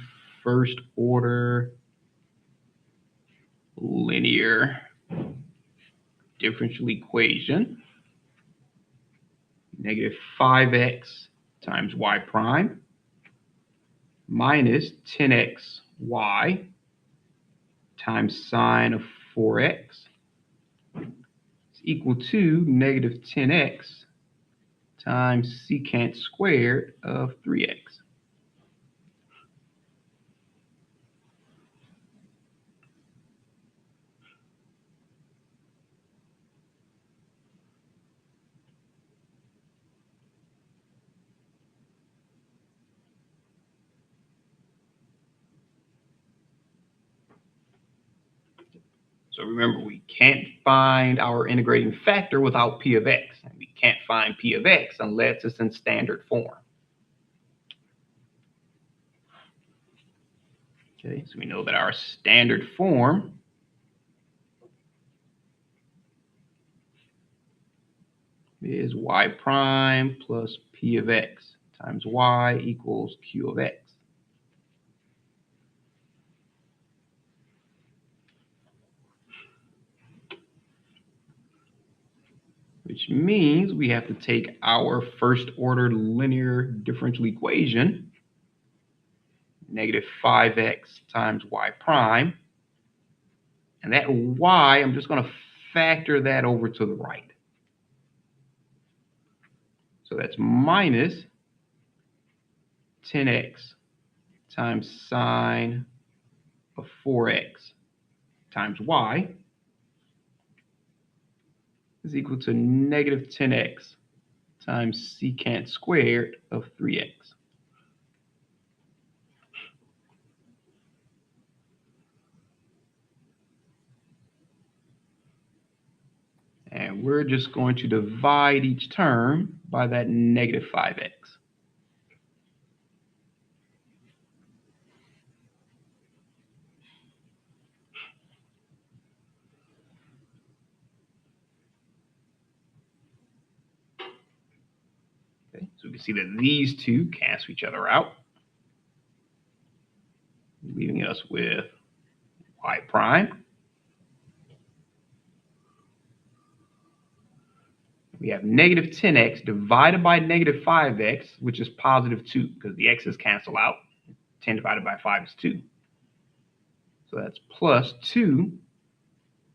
first order linear differential equation, negative 5x times y prime minus 10x y times sine of 4x is equal to negative 10x times secant squared of 3x. So remember, we can't find our integrating factor without p of x. And we can't find p of x unless it's in standard form. Okay, so we know that our standard form is y prime plus p of x times y equals q of x. which means we have to take our first order linear differential equation, negative 5x times y prime, and that y, I'm just going to factor that over to the right. So that's minus 10x times sine of 4x times y is equal to negative 10x times secant squared of 3x. And we're just going to divide each term by that negative 5x. Okay, so we can see that these two cancel each other out, leaving us with y prime. We have negative 10x divided by negative 5x, which is positive 2, because the x's cancel out. 10 divided by 5 is 2. So that's plus 2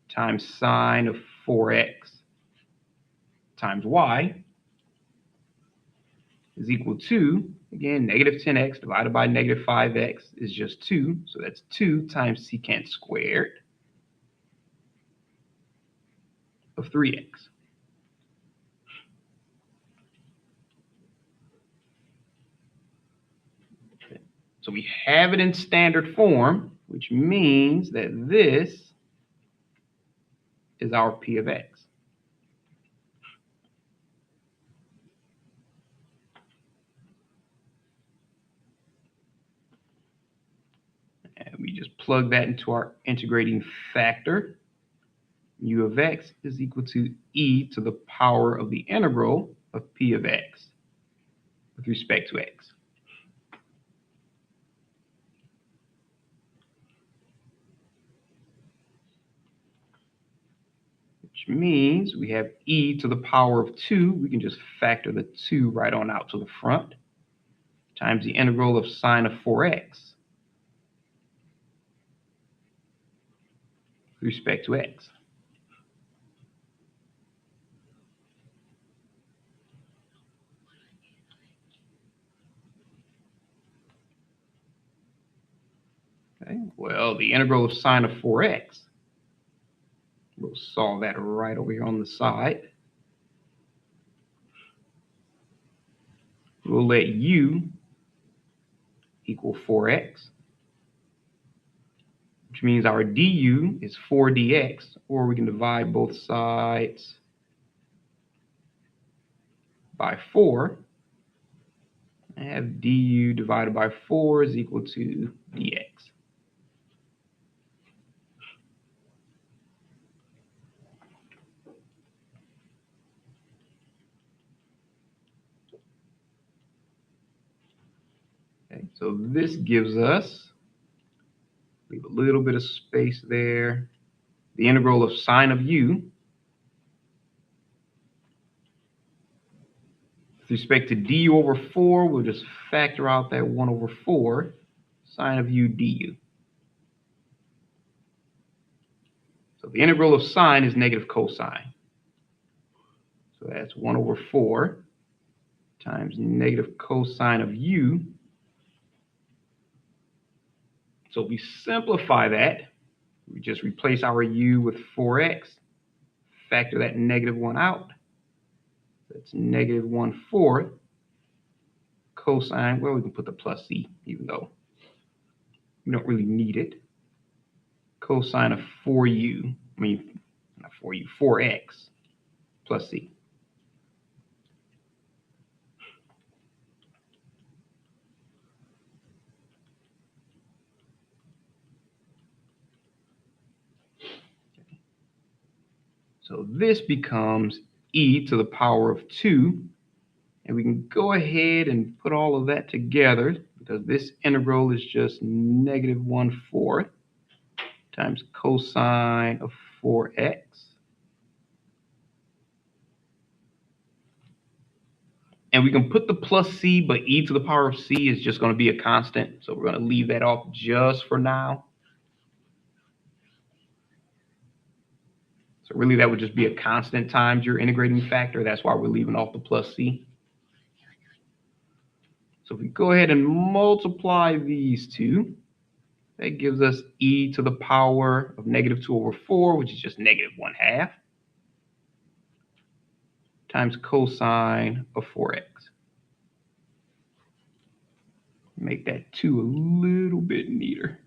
times sine of 4x times y is equal to, again, negative 10x divided by negative 5x is just 2. So that's 2 times secant squared of 3x. So we have it in standard form, which means that this is our p of x. And we just plug that into our integrating factor. U of x is equal to e to the power of the integral of p of x with respect to x. Which means we have e to the power of 2. We can just factor the 2 right on out to the front, times the integral of sine of 4x with respect to x. Okay, well, the integral of sine of 4x, we'll solve that right over here on the side. We'll let u equal 4x, which means our du is 4 dx, or we can divide both sides by 4 and have du divided by 4 is equal to dx. Okay, so this gives us, leave a little bit of space there, the integral of sine of u with respect to du over 4, we'll just factor out that 1 over 4, sine of u du. So the integral of sine is negative cosine. So that's 1 over 4 times negative cosine of u. So if we simplify that, we just replace our u with 4x, factor that negative 1 out. That's negative 1/4 cosine. Well, we can put the plus c, even though we don't really need it. Cosine of 4u, I mean, not 4u, 4x plus c. So this becomes e to the power of 2. And we can go ahead and put all of that together, because this integral is just negative 1/4 times cosine of 4x And we can put the plus c, but e to the power of c is just going to be a constant. So we're going to leave that off just for now. So really that would just be a constant times your integrating factor. That's why we're leaving off the plus c. So if we go ahead and multiply these two, that gives us e to the power of -2/4, which is just -1/2, times cosine of 4x. Make that 2 a little bit neater.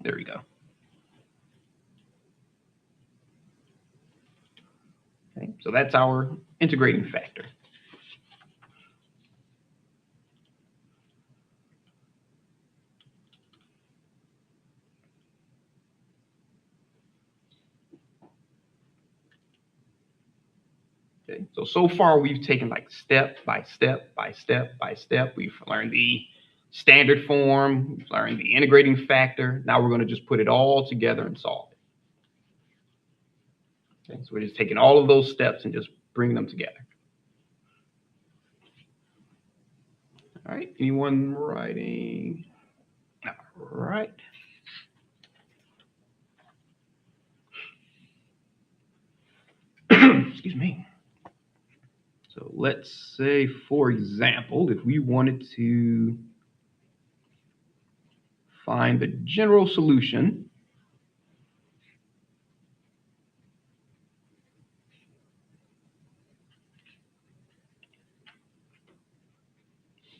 There we go. Okay, so that's our integrating factor. Okay, so far we've taken like step by step by step by step. We've learned the standard form, we've learned the integrating factor. Now we're going to just put it all together and solve it. Okay, so we're just taking all of those steps and just bringing them together. All right, anyone writing? All right. Excuse me. So let's say, for example, if we wanted to find the general solution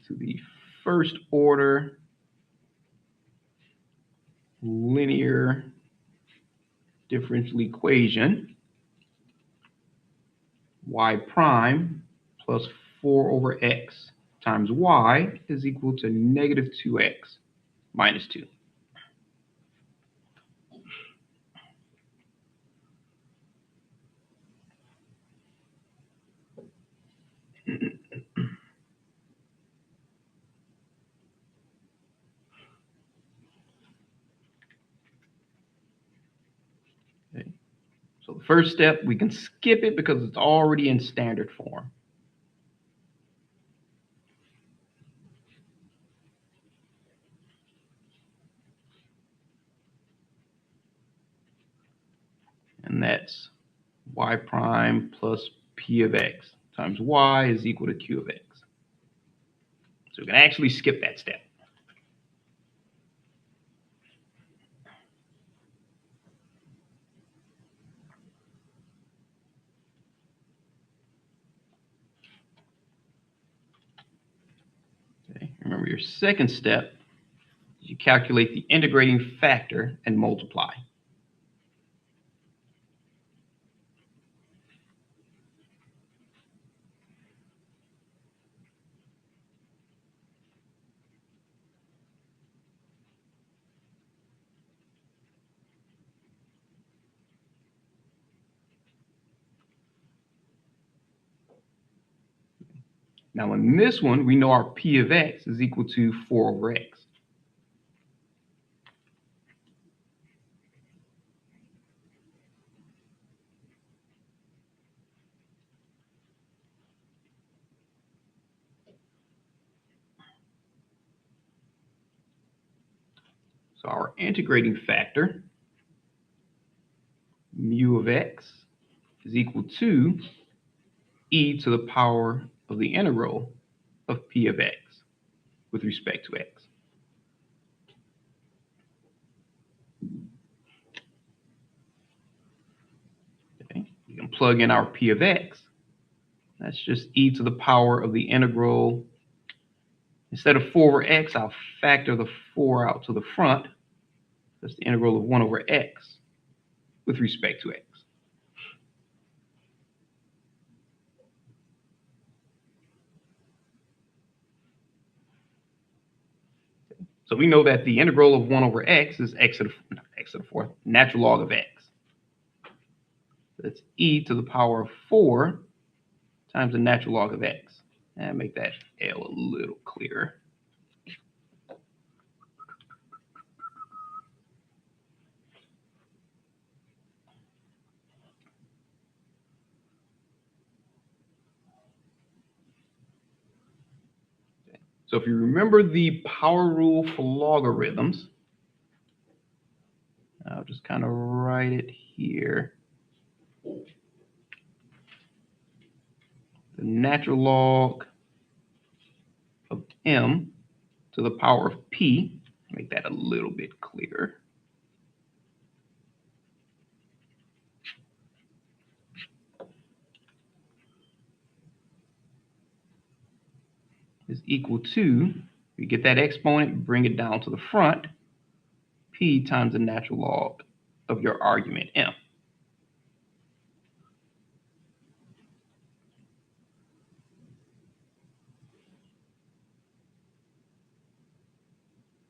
to the first order linear differential equation, y prime plus 4/x times y is equal to -2x minus 2. Okay. So the first step, we can skip it because it's already in standard form. And that's y prime plus p of x times y is equal to q of x. So we can actually skip that step. Okay. Remember, your second step, you calculate the integrating factor and multiply. Now in this one, we know our p of x is equal to 4/x. So our integrating factor, mu of x, is equal to e to the power of the integral of p of x with respect to x. Okay. We can plug in our p of x. That's just e to the power of the integral. Instead of 4/x, I'll factor the 4 out to the front. That's the integral of 1/x with respect to x. So we know that the integral of 1/x is x to the fourth, natural log of x. That's e to the power of 4 times the natural log of x. And make that L a little clearer. So if you remember the power rule for logarithms, I'll just kind of write it here. The natural log of m to the power of p, make that a little bit clearer, is equal to, you get that exponent, bring it down to the front, p times the natural log of your argument m.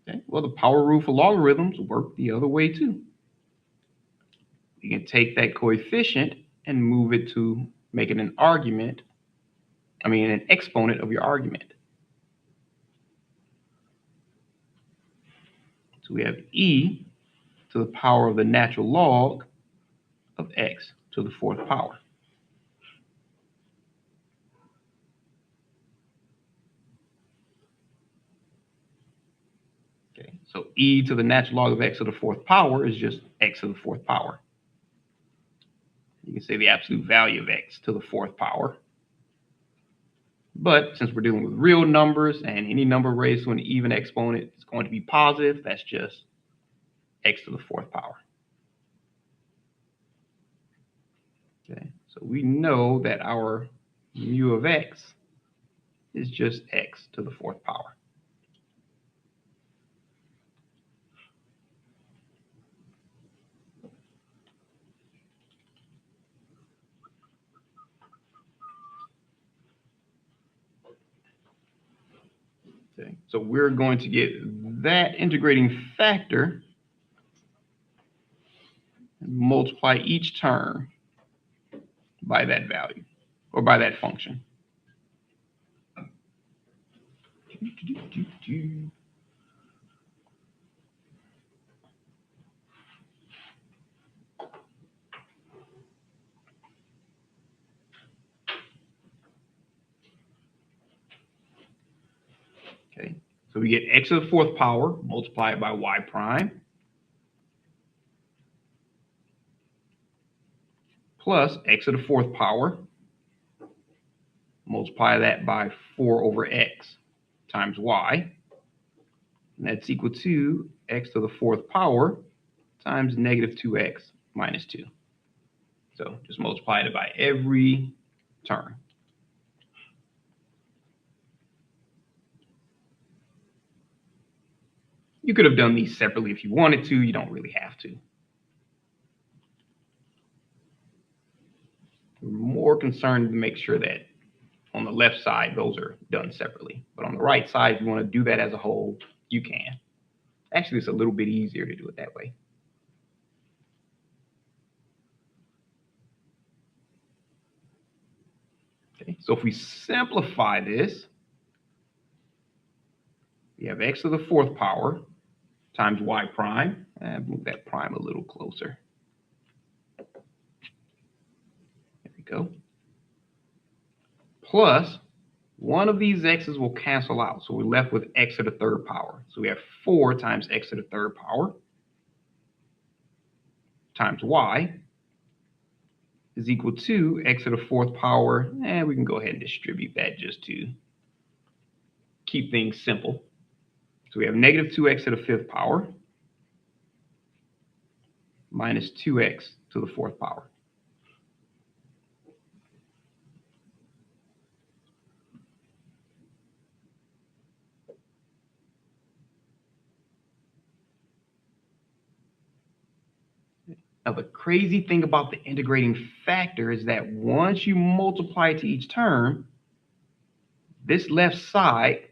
Okay. Well, the power rule for logarithms work the other way too. You can take that coefficient and move it to make it an exponent of your argument. So we have e to the power of the natural log of x to the fourth power. Okay, so e to the natural log of x to the fourth power is just x to the fourth power. You can say the absolute value of x to the fourth power. But since we're dealing with real numbers and any number raised to an even exponent is going to be positive, that's just x to the fourth power. Okay, so we know that our mu of x is just x to the fourth power. Okay, so we're going to get that integrating factor and multiply each term by that value or by that function. Okay, so we get x to the fourth power multiplied by y prime plus x to the fourth power, multiply that by 4 over x times y, and that's equal to x to the fourth power times negative 2x minus 2. So just multiply it by every term. You could have done these separately if you wanted to. You don't really have to. We're more concerned to make sure that on the left side, those are done separately. But on the right side, if you want to do that as a whole, you can. Actually, it's a little bit easier to do it that way. Okay, so if we simplify this, we have x to the fourth power times y prime, and move that prime a little closer. There we go. Plus, one of these x's will cancel out, so we're left with x to the third power. So we have 4 times x to the third power times y is equal to x to the fourth power, and we can go ahead and distribute that just to keep things simple. So we have negative 2x to the fifth power minus 2x to the fourth power. Now, the crazy thing about the integrating factor is that once you multiply to each term, this left side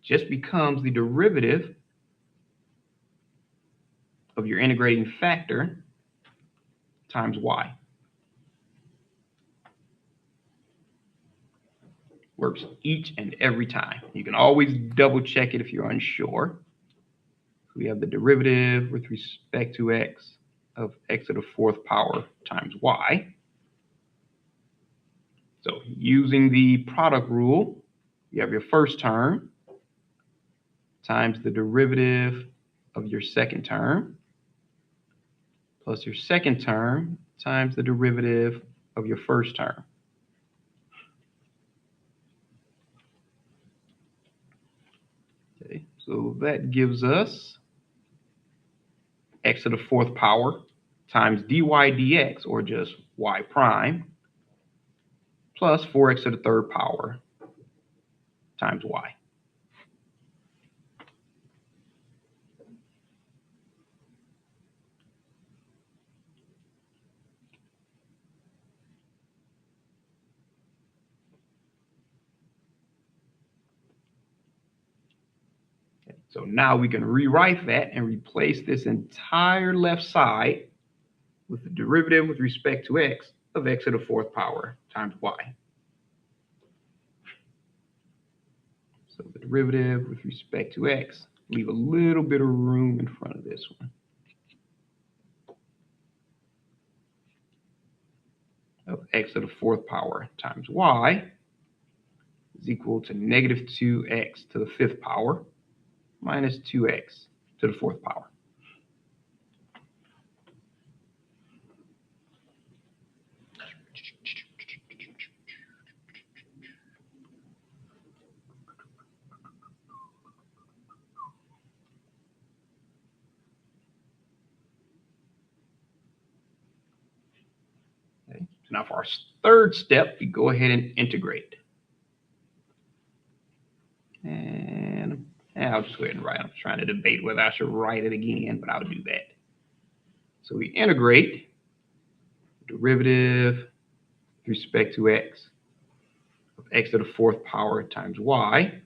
just becomes the derivative of your integrating factor times y. Works each and every time. You can always double check it if you're unsure. We have the derivative with respect to x of x to the fourth power times y. So using the product rule, you have your first term, times the derivative of your second term plus your second term times the derivative of your first term. Okay, so that gives us x to the fourth power times dy dx, or just y prime, plus 4x to the third power times y. So now we can rewrite that and replace this entire left side with the derivative with respect to x of x to the fourth power times y. So the derivative with respect to x, leave a little bit of room in front of this one, of x to the fourth power times y is equal to negative 2x to the fifth power minus 2x to the fourth power. Okay. So now for our third step, we go ahead and integrate. And I'll just go ahead and write. I'm trying to debate whether I should write it again, but I'll do that. So we integrate derivative with respect to x of x to the fourth power times y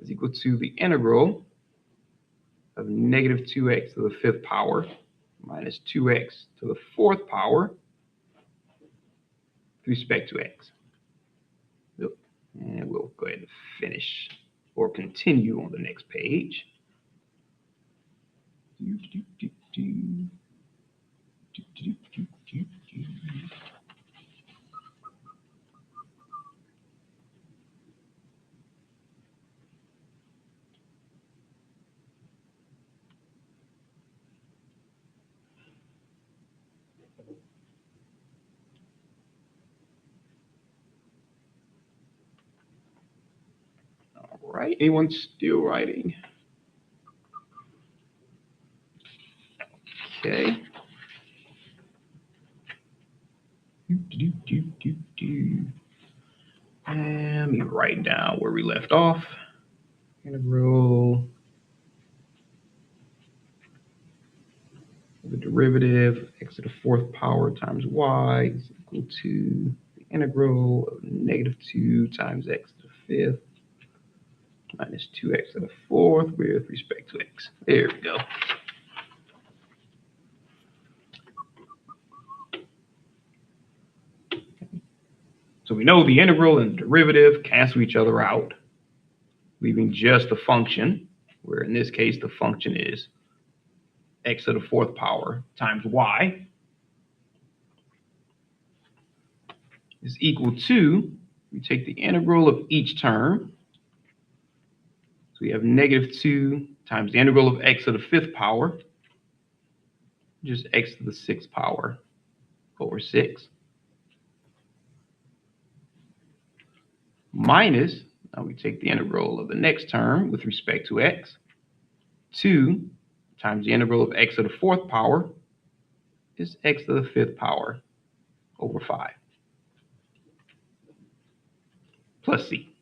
is equal to the integral of negative 2x to the fifth power minus 2x to the fourth power with respect to x. And we'll go ahead and finish or continue on the next page. All right, anyone still writing? Okay. And let me write down where we left off. Integral of the derivative x to the fourth power times y is equal to the integral of negative 2 times x to the fifth minus 2x to the fourth with respect to x. There we go. So we know the integral and the derivative cancel each other out, leaving just the function, where in this case the function is x to the fourth power times y is equal to, we take the integral of each term. So we have negative 2 times the integral of x to the fifth power, just x to the sixth power over 6. Minus, now we take the integral of the next term with respect to x, 2 times the integral of x to the fourth power is x to the fifth power over 5, plus c.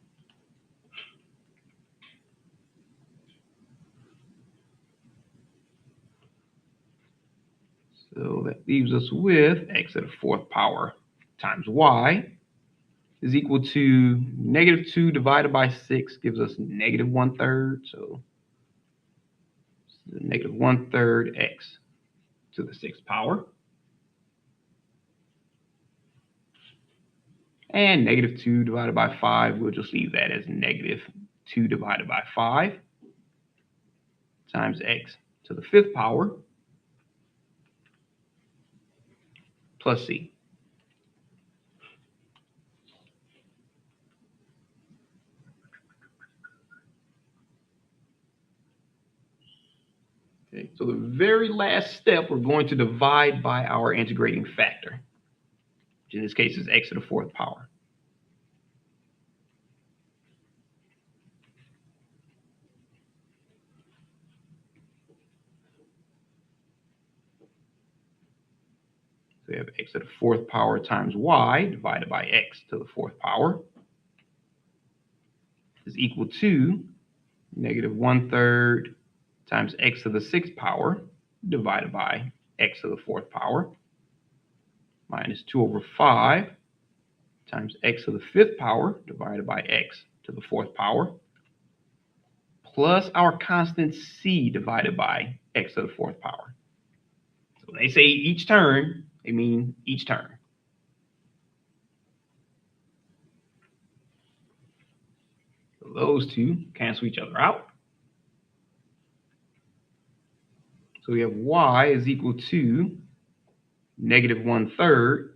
So that leaves us with x to the fourth power times y is equal to negative 2 divided by 6 gives us negative 1/3. So negative 1/3 x to the sixth power. And negative 2 divided by 5, we'll just leave that as negative 2 divided by 5 times x to the fifth power plus c. Okay, so the very last step, we're going to divide by our integrating factor, which in this case is x to the fourth power. So we have x to the fourth power times y divided by x to the fourth power is equal to negative 1/3 times x to the sixth power divided by x to the fourth power minus 2/5 times x to the fifth power divided by x to the fourth power plus our constant c divided by x to the fourth power. So when they say each term, they mean each term. So those two cancel each other out. So we have y is equal to negative 1/3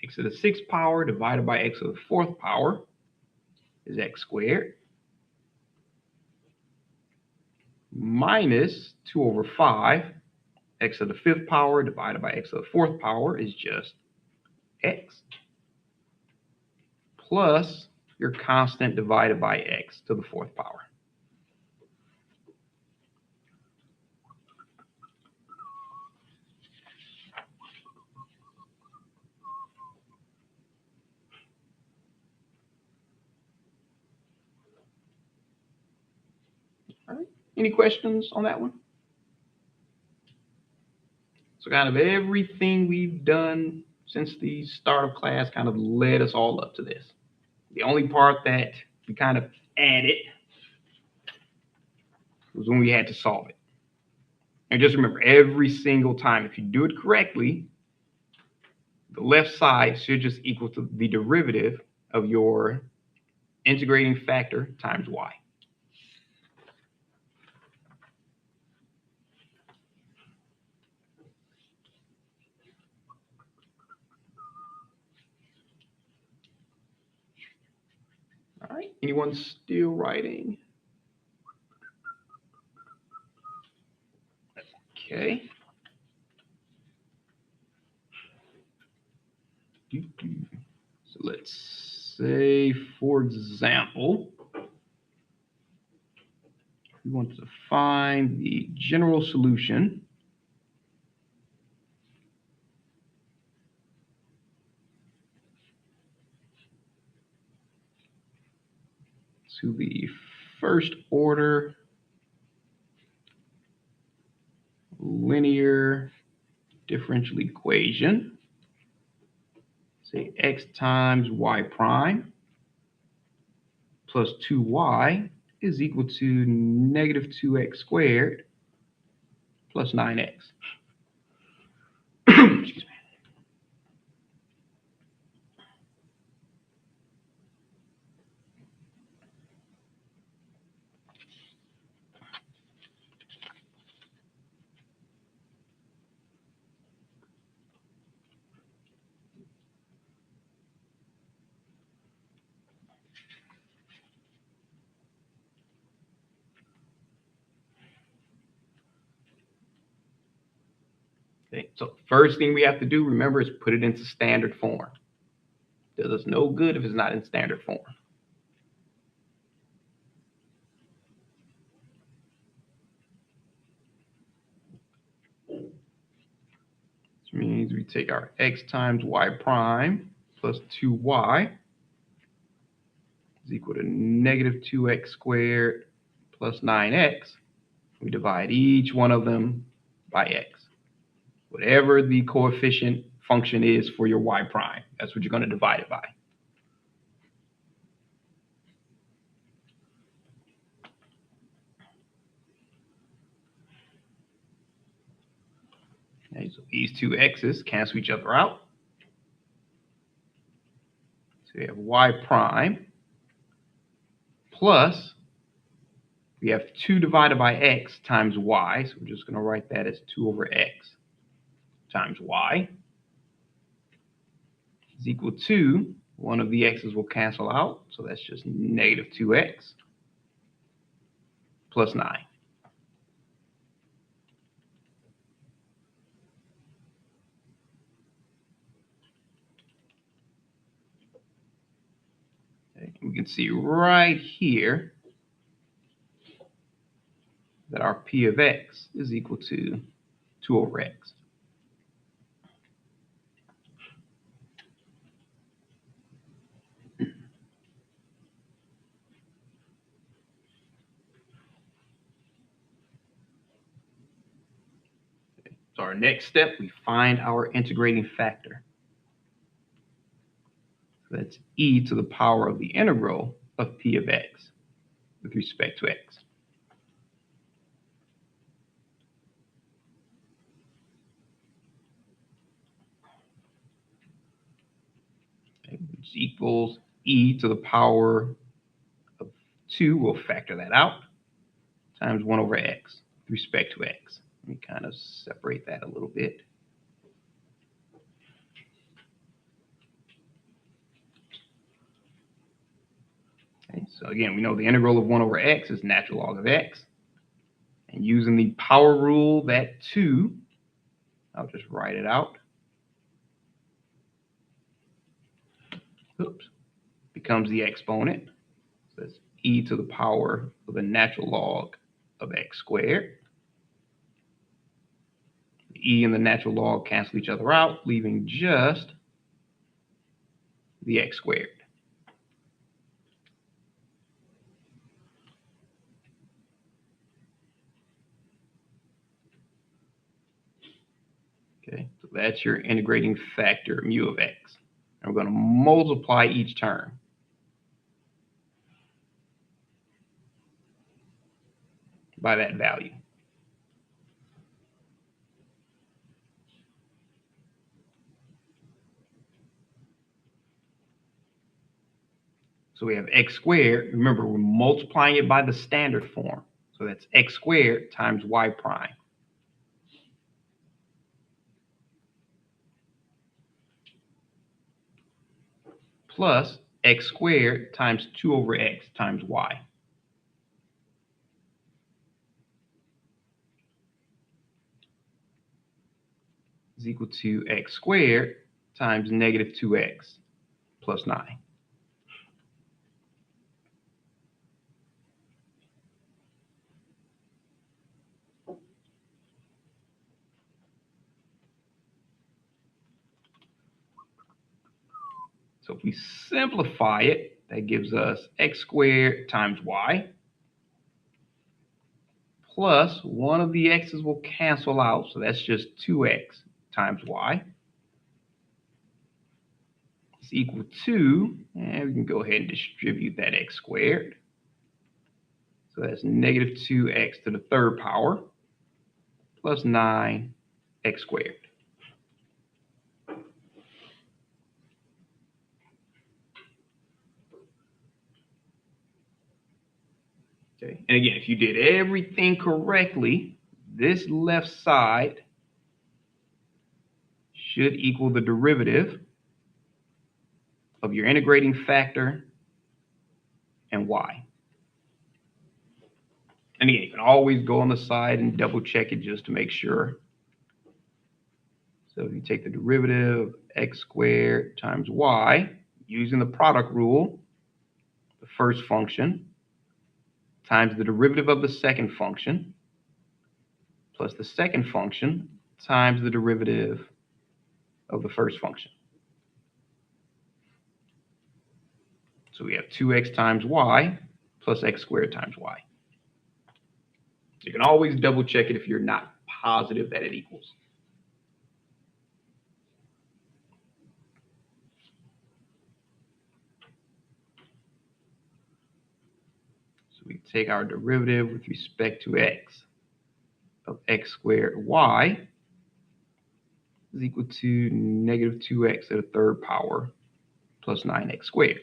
x to the sixth power divided by x to the fourth power is x squared minus 2/5 x to the fifth power divided by x to the fourth power is just x plus your constant divided by x to the fourth power. All right. Any questions on that one? So kind of everything we've done since the start of class kind of led us all up to this. The only part that we kind of added was when we had to solve it. And just remember, every single time, if you do it correctly, the left side should just equal to the derivative of your integrating factor times y. All right, anyone still writing? Okay. So let's say, for example, we want to find the general solution to the first order linear differential equation. Say x times y prime plus 2y is equal to negative 2x squared plus 9x. Excuse me. Okay, so first thing we have to do, remember, is put it into standard form. Does us no good if it's not in standard form. Which means we take our x times y prime plus 2y is equal to negative 2x squared plus 9x. We divide each one of them by x. Whatever the coefficient function is for your y prime, that's what you're going to divide it by. Okay, so these two x's cancel each other out. So we have y prime plus, we have 2 divided by x times y. So we're just going to write that as 2/x times y is equal to, one of the x's will cancel out. So that's just negative 2x plus 9. we can see right here that our p of x is equal to 2 over x. So our next step, we find our integrating factor. So that's e to the power of the integral of p of x with respect to x. Okay, which equals e to the power of 2, we'll factor that out, times 1 over x with respect to x. Let me kind of separate that a little bit. Okay, so again, we know the integral of 1 over x is natural log of x. And using the power rule, that 2, I'll just write it out. Oops. Becomes the exponent. So that's e to the power of the natural log of x squared. The e and the natural log cancel each other out, leaving just the x squared. Okay, so that's your integrating factor, mu of x. And we're going to multiply each term. By that value. So we have x squared. Remember, we're multiplying it by the standard form. So that's x squared times y prime. Plus x squared times 2 over x times y. Is equal to x squared times negative 2x plus 9. So if we simplify it, that gives us x squared times y plus one of the x's will cancel out, so that's just 2x times y. Is equal to, and we can go ahead and distribute that x squared. So that's negative 2x to the third power plus 9x squared. Okay. And again, if you did everything correctly, this left side should equal the derivative of your integrating factor and y. And again, you can always go on the side and double check it just to make sure. So if you take the derivative of x squared times y, using the product rule, the first function times the derivative of the second function plus the second function times the derivative of the first function. So we have 2x times y plus x squared times y. You can always double check it if you're not positive that it equals. So we take our derivative with respect to x of x squared y is equal to negative 2x to the third power plus 9x squared.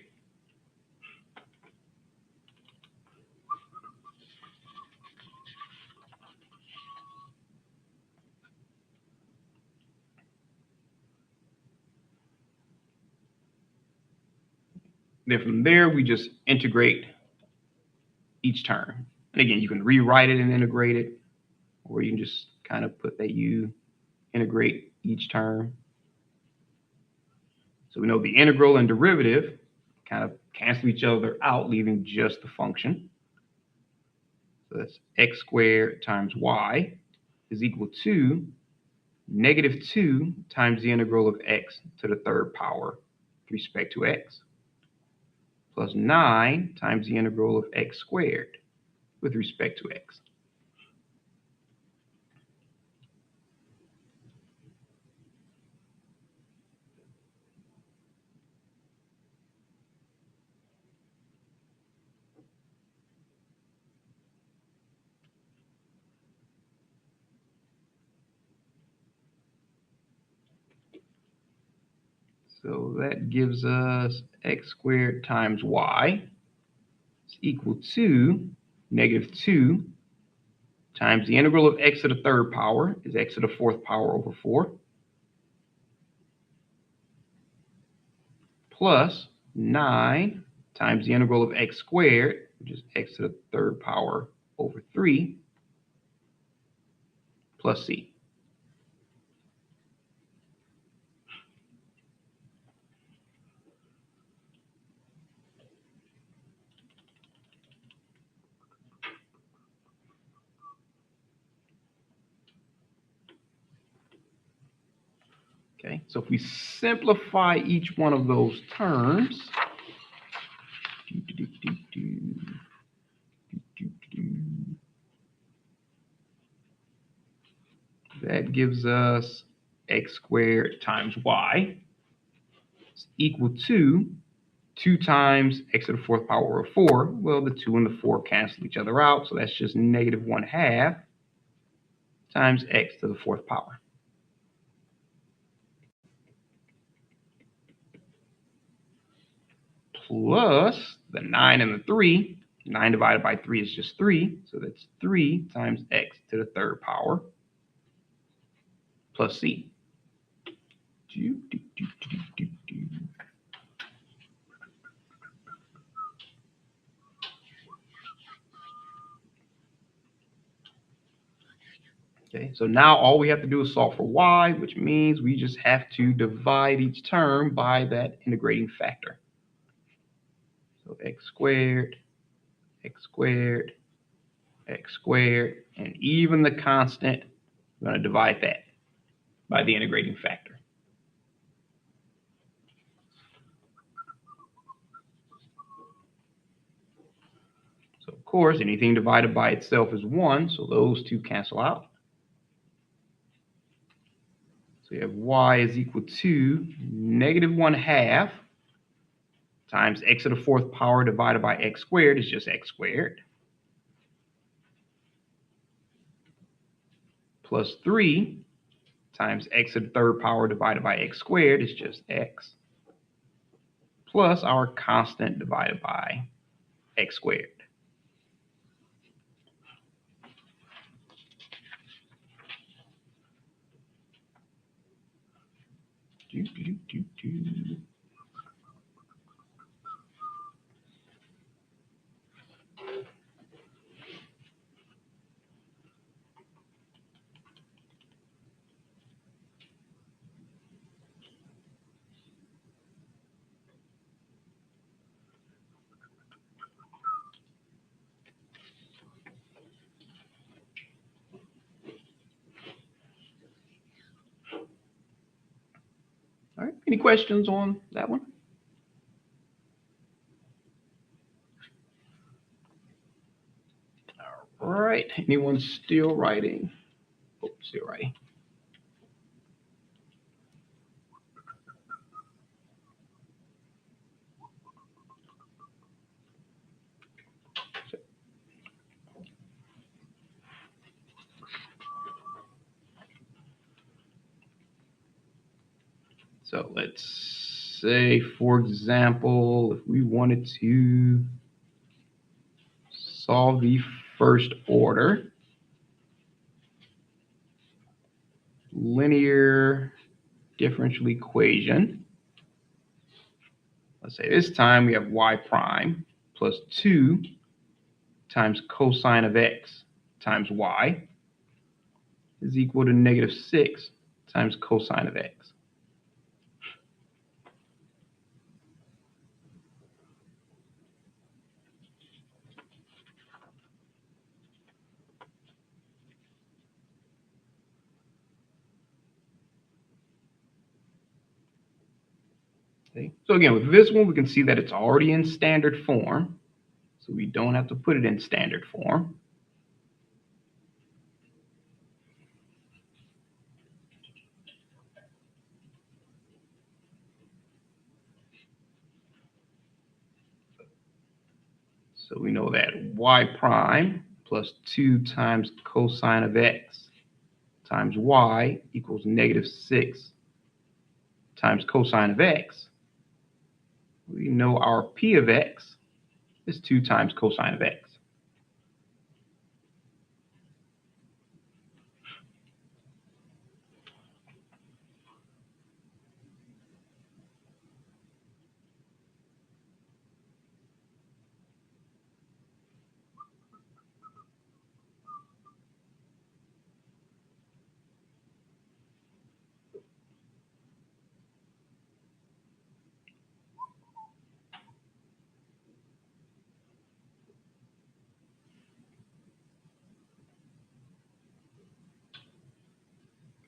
Then from there, we just integrate each term. And again, you can rewrite it and integrate it, or you can just kind of put that you integrate each term. So we know the integral and derivative kind of cancel each other out, leaving just the function. So that's x squared times y is equal to -2 times the integral of x to the third power with respect to x, plus 9 times the integral of x squared with respect to x. So that gives us x squared times y is equal to -2 times the integral of x to the third power is x to the fourth power over 4, plus 9 times the integral of x squared, which is x to the third power over 3, plus c. Okay, so if we simplify each one of those terms, that gives us x squared times y is equal to 2 times x to the fourth power of 4. Well, the 2 and the 4 cancel each other out, so that's just -1/2 times x to the fourth power. Plus the 9 and the 3. 9 divided by 3 is just 3, so that's 3 times x to the third power plus c. Okay, so now all we have to do is solve for y, which means we just have to divide each term by that integrating factor. So x squared, x squared, x squared, and even the constant, we're going to divide that by the integrating factor. So of course, anything divided by itself is 1, so those two cancel out. So you have y is equal to -1/2 times x to the fourth power divided by x squared is just x squared, plus 3 times x to the third power divided by x squared is just x, plus our constant divided by x squared. All right, any questions on that one? All right, anyone still writing? Oh, still writing. So let's say, for example, if we wanted to solve the first order linear differential equation, let's say this time we have y prime plus 2 times cosine of x times y is equal to -6 times cosine of x. Okay. So again, with this one, we can see that it's already in standard form. So we don't have to put it in standard form. So we know that y prime plus 2 times cosine of x times y equals -6 times cosine of x. We know our p of x is 2 times cosine of x.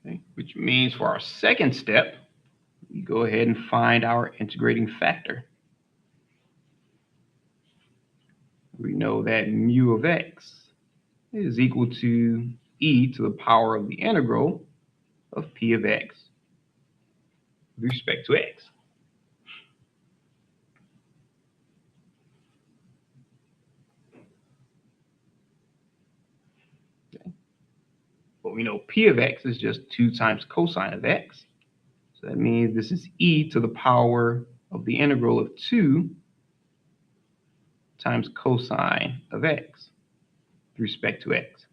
Okay. Which means for our second step, we go ahead and find our integrating factor. We know that mu of x is equal to e to the power of the integral of p of x with respect to x. Okay. But we know p of x is just 2 times cosine of x. So that means this is e to the power of the integral of 2 times cosine of x with respect to x.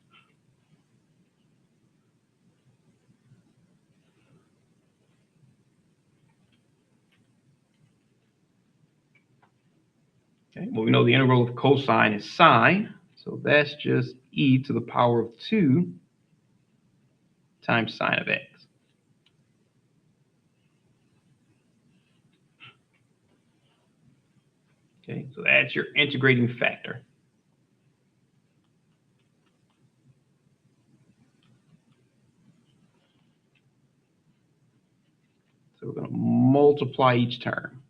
Okay. Well, we know the integral of cosine is sine, so that's just e to the power of 2 times sine of x. Okay, so that's your integrating factor. So we're going to multiply each term.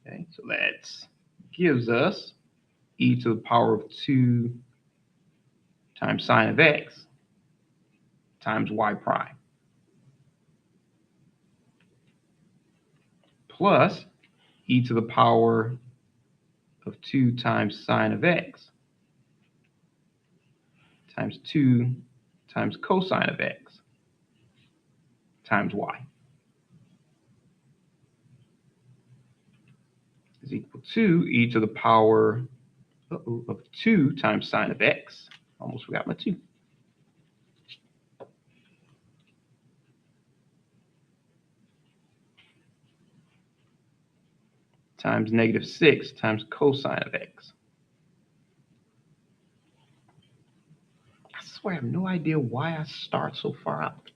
Okay, so that gives us e to the power of 2 times sine of x times y prime plus e to the power of 2 times sine of x times 2 times cosine of x times y is equal to e to the power of 2 times sine of x. Almost forgot my 2. Times -6 times cosine of x. I swear I have no idea why I start so far out.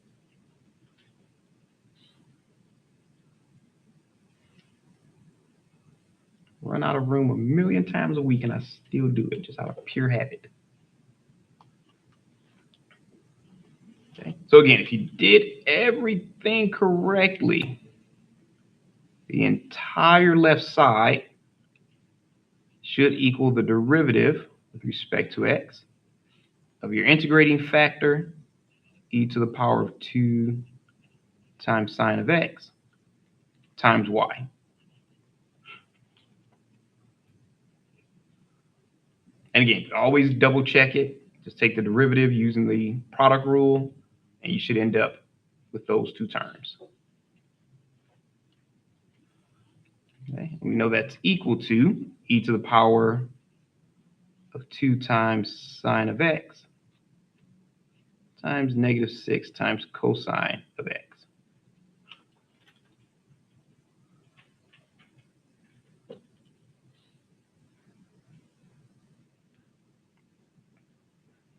Run out of room a million times a week and I still do it just out of pure habit. Okay. So again, if you did everything correctly, the entire left side should equal the derivative with respect to x of your integrating factor, e to the power of 2 times sine of x times y. And again, always double check it. Just take the derivative using the product rule, and you should end up with those two terms. Okay. We know that's equal to e to the power of 2 times sine of x times -6 times cosine of x.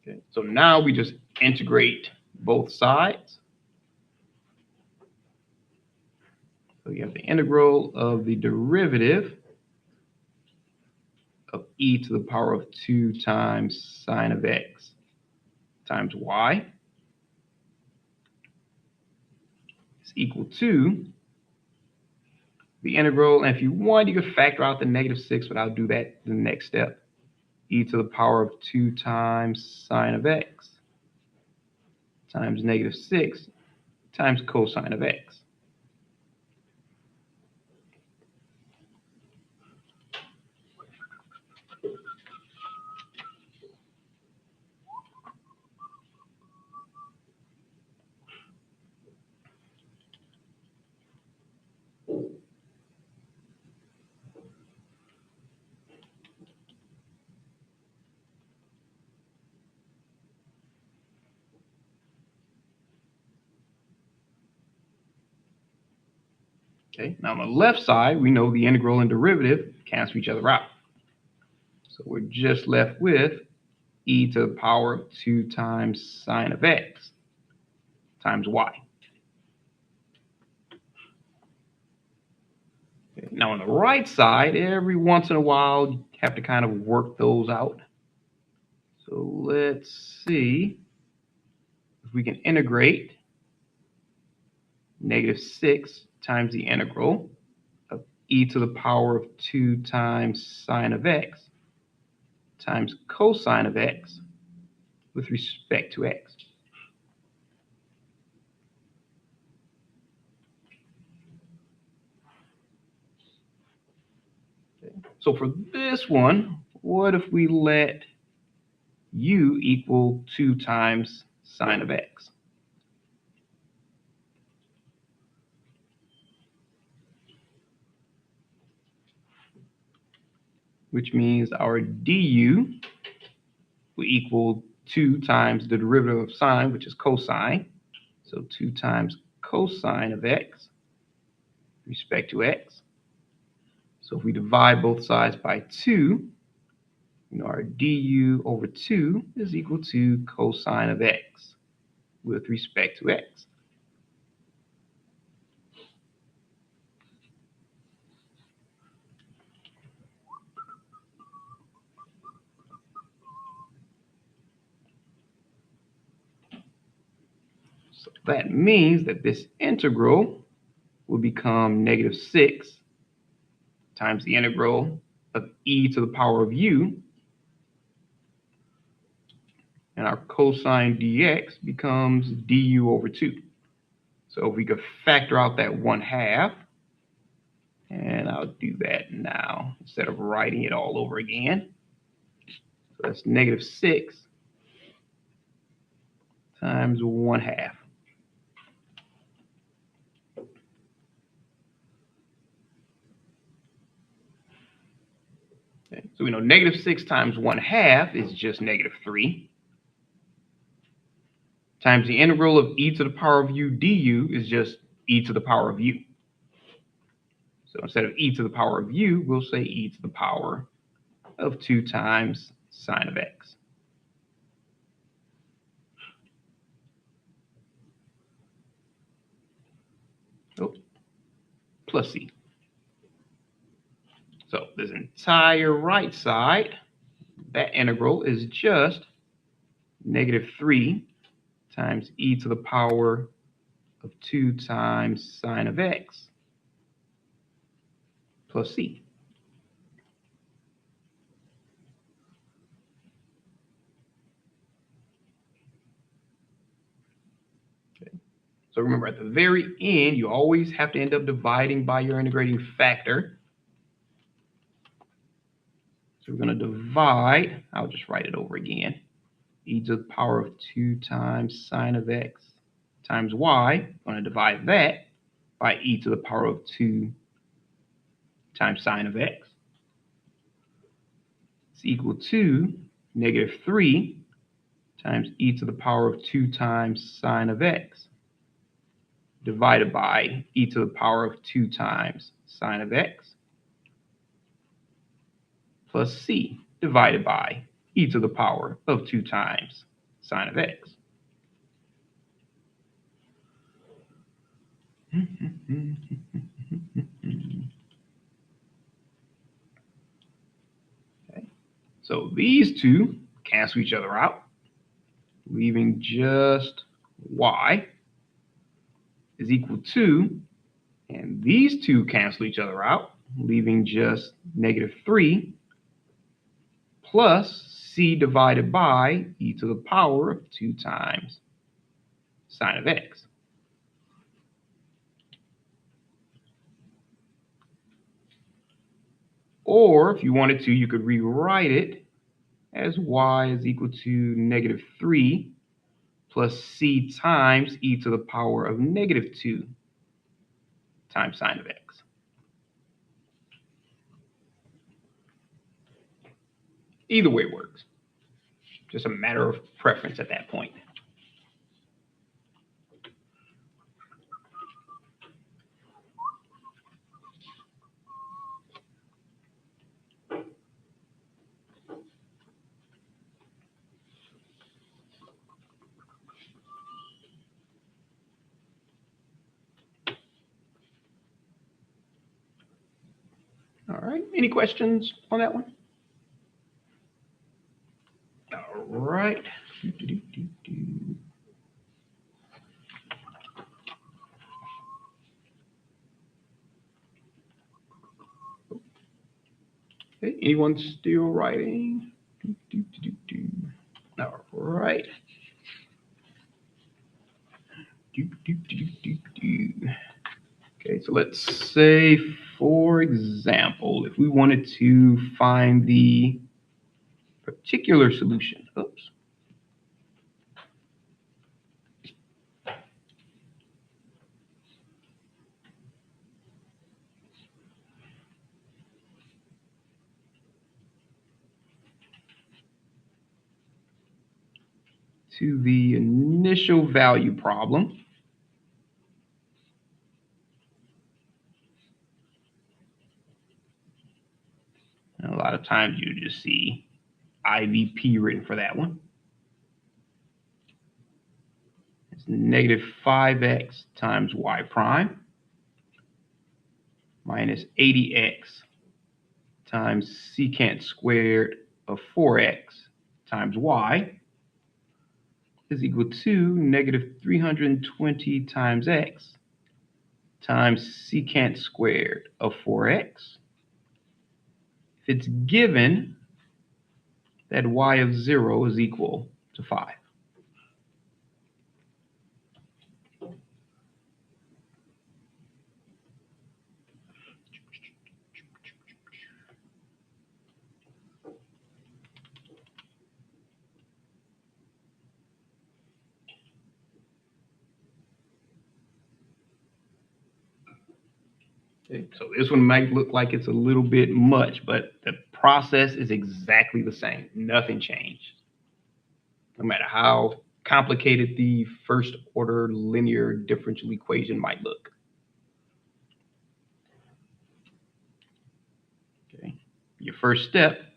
Okay. So now we just integrate both sides. So you have the integral of the derivative of e to the power of 2 times sine of x times y is equal to the integral, and if you want, you could factor out the -6, but I'll do that in the next step. E to the power of 2 times sine of x times -6 times cosine of x. Okay, now on the left side, we know the integral and derivative cancel each other out. So we're just left with e to the power of 2 times sine of x times y. Okay, now on the right side, every once in a while, you have to kind of work those out. So let's see if we can integrate -6 times the integral of e to the power of 2 times sine of x times cosine of x with respect to x. Okay. So for this one, what if we let u equal 2 times sine of x? Which means our du will equal 2 times the derivative of sine, which is cosine. So 2 times cosine of x with respect to x. So if we divide both sides by 2, our du over 2 is equal to cosine of x with respect to x. So that means that this integral will become -6 times the integral of e to the power of u, and our cosine dx becomes du over 2. So if we could factor out that 1/2, and I'll do that now instead of writing it all over again. So that's -6 times 1/2. Okay. So we know -6 times 1/2 is just -3. Times the integral of e to the power of u du is just e to the power of u. So instead of e to the power of u, we'll say e to the power of 2 times sine of x. Oh, plus c. So this entire right side, that integral is just -3 times e to the power of 2 times sine of x plus c. Okay. So remember, at the very end, you always have to end up dividing by your integrating factor. So we're going to divide, I'll just write it over again, e to the power of 2 times sine of x times y. I'm going to divide that by e to the power of 2 times sine of x. It's equal to -3 times e to the power of 2 times sine of x divided by e to the power of 2 times sine of x plus c divided by e to the power of 2 times sine of x. Okay. So these two cancel each other out, leaving just y is equal to, and these two cancel each other out, leaving just -3 plus c divided by e to the power of 2 times sine of x. Or if you wanted to, you could rewrite it as y is equal to -3 plus c times e to the power of -2 times sine of x. Either way works. Just a matter of preference at that point. All right, any questions on that one? All right. Okay, anyone still writing? All right. Okay, so let's say, for example, if we wanted to find the particular solution. Oops. To the initial value problem. And a lot of times you just see IVP written for that one. It's -5x times y prime minus 80x times secant squared of 4x times y is equal to -320 times x times secant squared of 4x. If it's given that y of 0 is equal to 5. Okay, so this one might look like it's a little bit much, but the process is exactly the same. Nothing changed. No matter how complicated the first order linear differential equation might look. Okay, your first step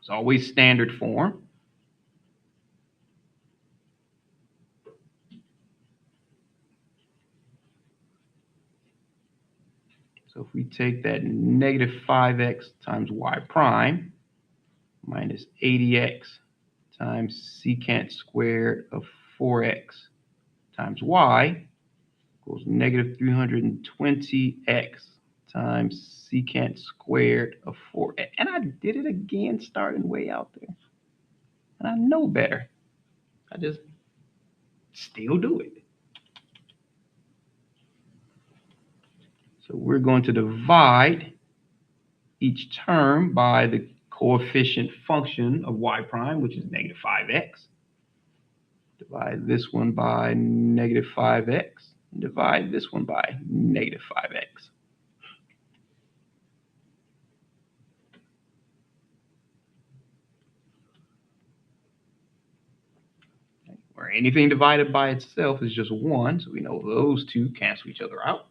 is always standard form. So if we take that -5x times y prime minus 80x times secant squared of 4x times y equals -320x times secant squared of 4. And I did it again starting way out there. And I know better. I just still do it. So we're going to divide each term by the coefficient function of y prime, which is -5x. Divide this one by -5x. And divide this one by -5x. Where anything divided by itself is just 1, so we know those two cancel each other out.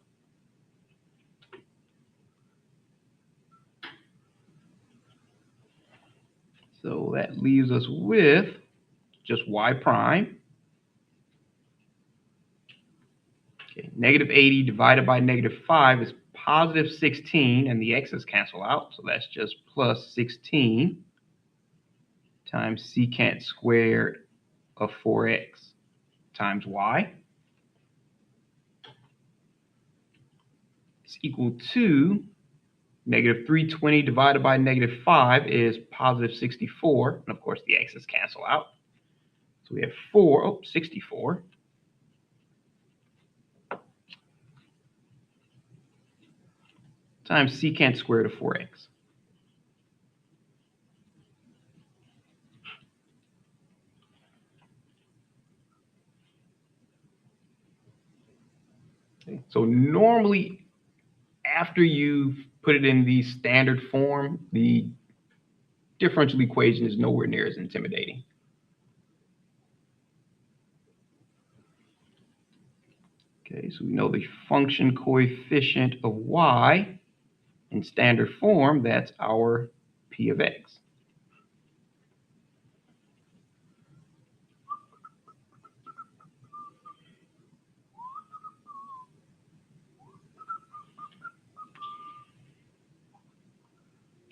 So that leaves us with just y prime. Okay, -80 divided by -5 is +16, and the x's cancel out, so that's just +16 times secant squared of 4x times y is equal to negative 320 divided by negative 5 is positive 64. And of course, the x's cancel out. So we have 64 times secant squared of 4x. Okay. So normally, after you've put it in the standard form, the differential equation is nowhere near as intimidating. Okay, so we know the function coefficient of y in standard form, that's our p of x.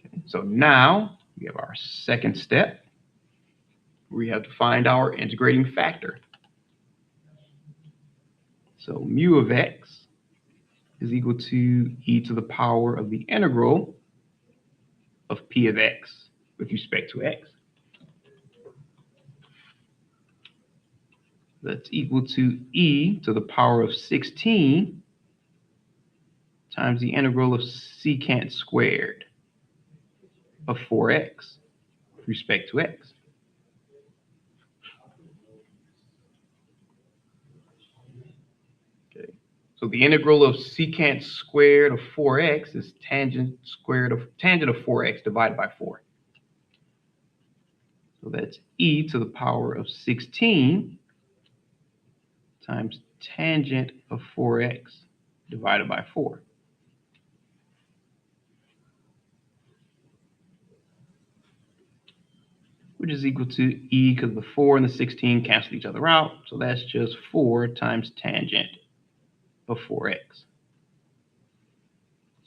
Okay, so now we have our second step. We have to find our integrating factor. So mu of x is equal to e to the power of the integral of p of x with respect to x. That's equal to e to the power of 16 times the integral of secant squared of 4x with respect to x. Okay, so the integral of secant squared of 4x is tangent of 4x divided by 4. So that's e to the power of 16 times tangent of 4x divided by 4. Which is equal to e, because the 4 and the 16 cancel each other out. So that's just 4 times tangent of 4x.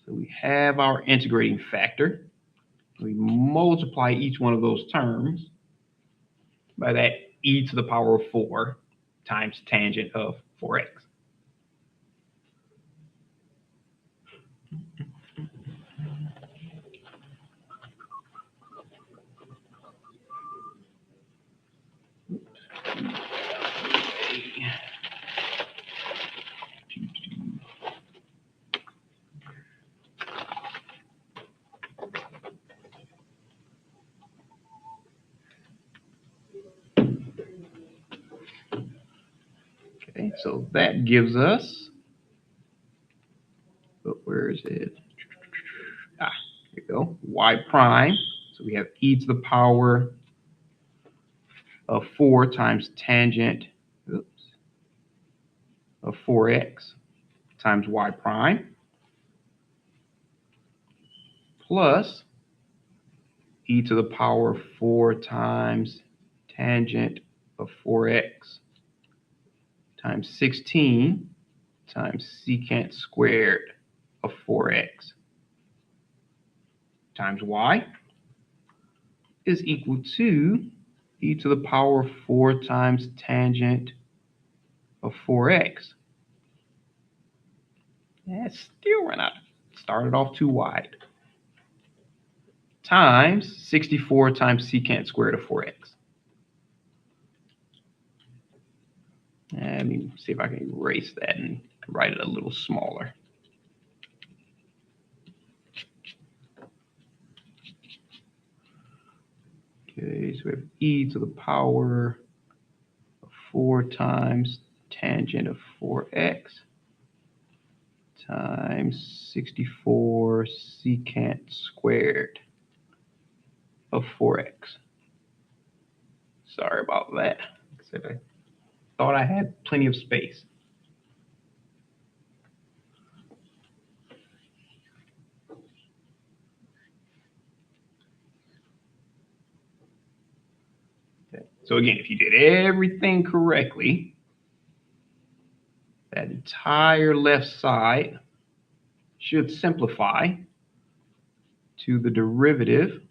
So we have our integrating factor. We multiply each one of those terms by that e to the power of 4 times tangent of 4x. Okay, so that gives us, where is it? Here we go, y prime. So we have e to the power of 4 times tangent of 4x times y prime plus e to the power of 4 times tangent of 4x times 16 times secant squared of 4x times y is equal to e to the power of 4 times tangent of 4x. That's still run out. Started off too wide. Times 64 times secant squared of 4x. Let me see if I can erase that and write it a little smaller. Okay, so we have e to the power of 4 times tangent of 4x times 64 secant squared of 4x. Sorry about that. I thought I had plenty of space. Okay. So again, if you did everything correctly, that entire left side should simplify to the derivative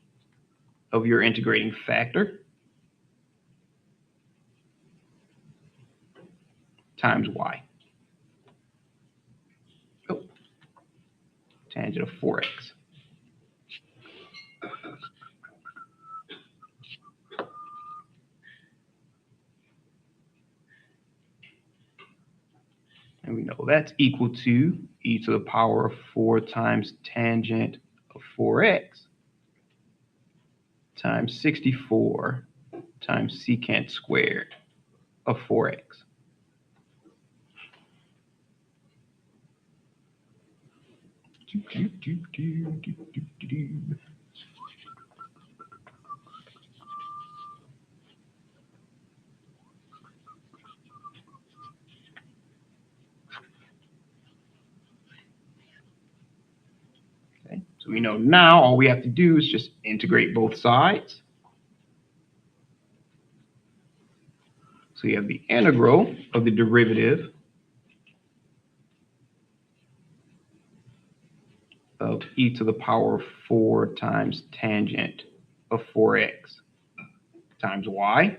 of your integrating factor. times y. Oh, tangent of 4x. And we know that's equal to e to the power of 4 times tangent of 4x times 64 times secant squared of 4x. Okay, so we know now all we have to do is just integrate both sides. So you have the integral of the derivative of e to the power of 4 times tangent of 4x times y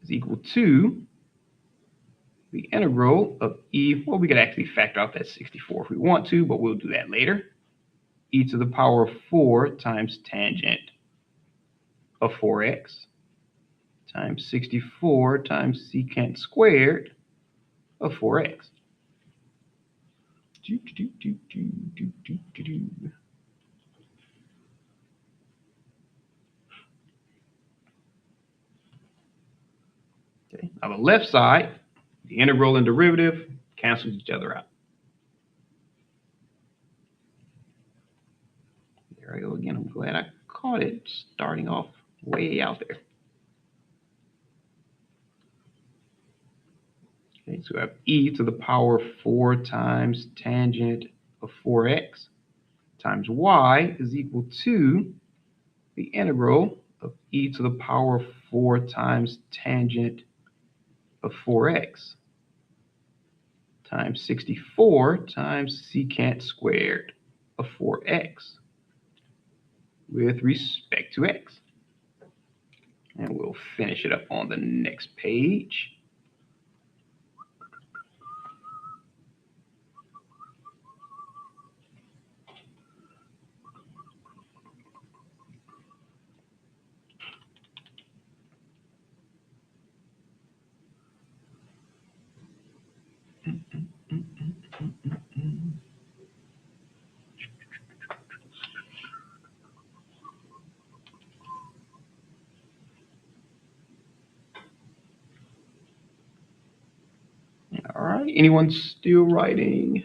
is equal to the integral of e, well, we could actually factor out that 64 if we want to, but we'll do that later. E to the power of 4 times tangent of 4x times 64 times secant squared of 4x. Okay, now the left side, the integral and derivative cancels each other out. There I go again. I'm glad I caught it starting off way out there. Okay, so we have e to the power of 4 times tangent of 4x times y is equal to the integral of e to the power of 4 times tangent of 4x times 64 times secant squared of 4x with respect to x. And we'll finish it up on the next page. All right, anyone still writing?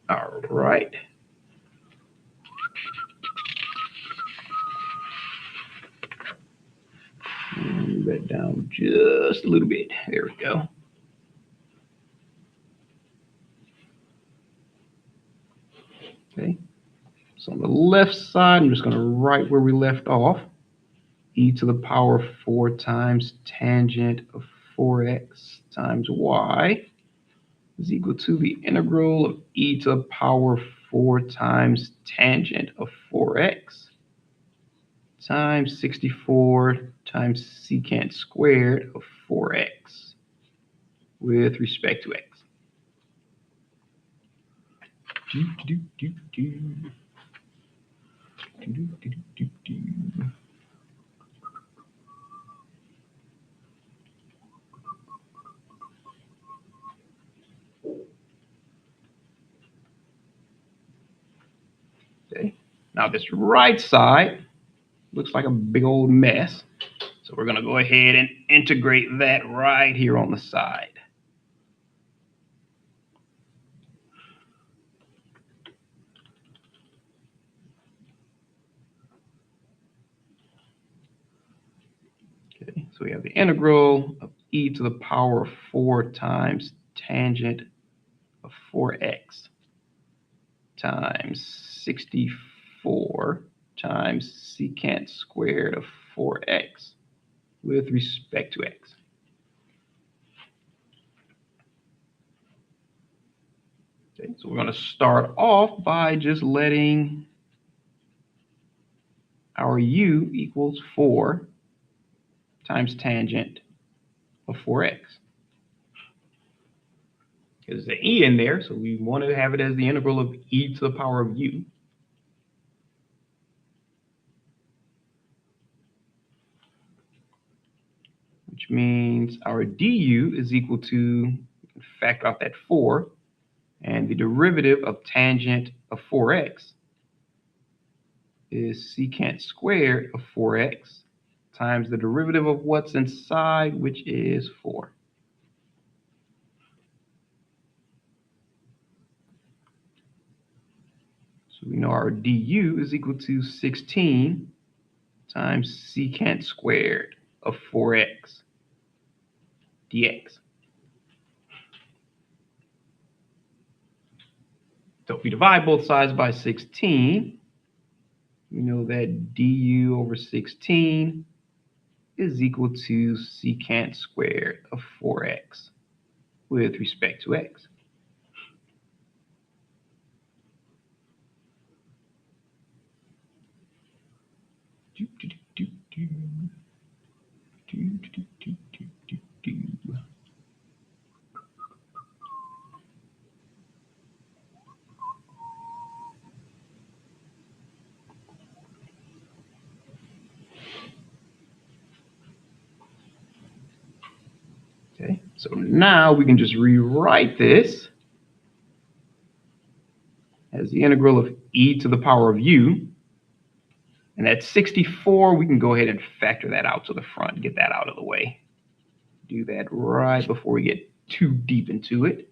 All right. Move that down just a little bit. There we go. Okay. So on the left side, I'm just going to write where we left off. E to the power of 4 times tangent of 4x times y is equal to the integral of e to the power of 4 times tangent of 4x times 64 times secant squared of 4x with respect to x. Okay. Now this right side looks like a big old mess. So we're going to go ahead and integrate that right here on the side. Okay, so we have the integral of e to the power of 4 times tangent of 4x times 64 times secant squared of 4x with respect to x. Okay, so we're going to start off by just letting our u equals 4 times tangent of 4x. There's an e in there, so we want to have it as the integral of e to the power of u. Which means our du is equal to, factor out that 4, and the derivative of tangent of 4x is secant squared of 4x times the derivative of what's inside, which is 4. So we know our du is equal to 16 times secant squared of 4x dx. So if we divide both sides by 16, we know that du over 16 is equal to secant squared of 4x with respect to x. Okay, so now we can just rewrite this as the integral of e to the power of u. And at 64, we can go ahead and factor that out to the front, get that out of the way. Do that right before we get too deep into it.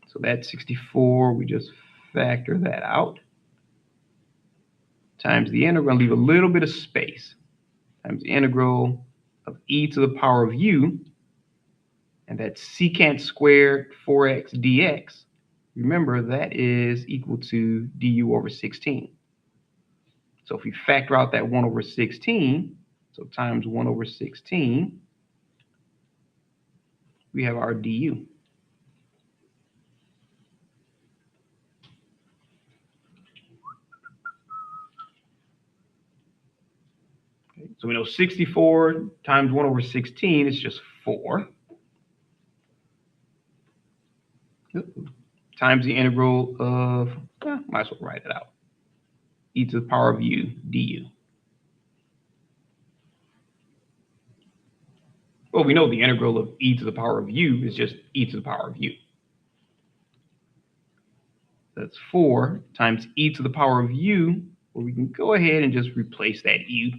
So that's 64, we just factor that out. Times the integral, leave a little bit of space. Times the integral of e to the power of u. And that's secant squared 4x dx. Remember, that is equal to du over 16. So if we factor out that 1 over 16, so times 1 over 16, we have our du. Okay, so we know 64 times 1 over 16 is just 4. Times the integral of, might as well write it out, e to the power of u du. Well, we know the integral of e to the power of u is just e to the power of u. That's 4 times e to the power of u, where we can go ahead and just replace that u.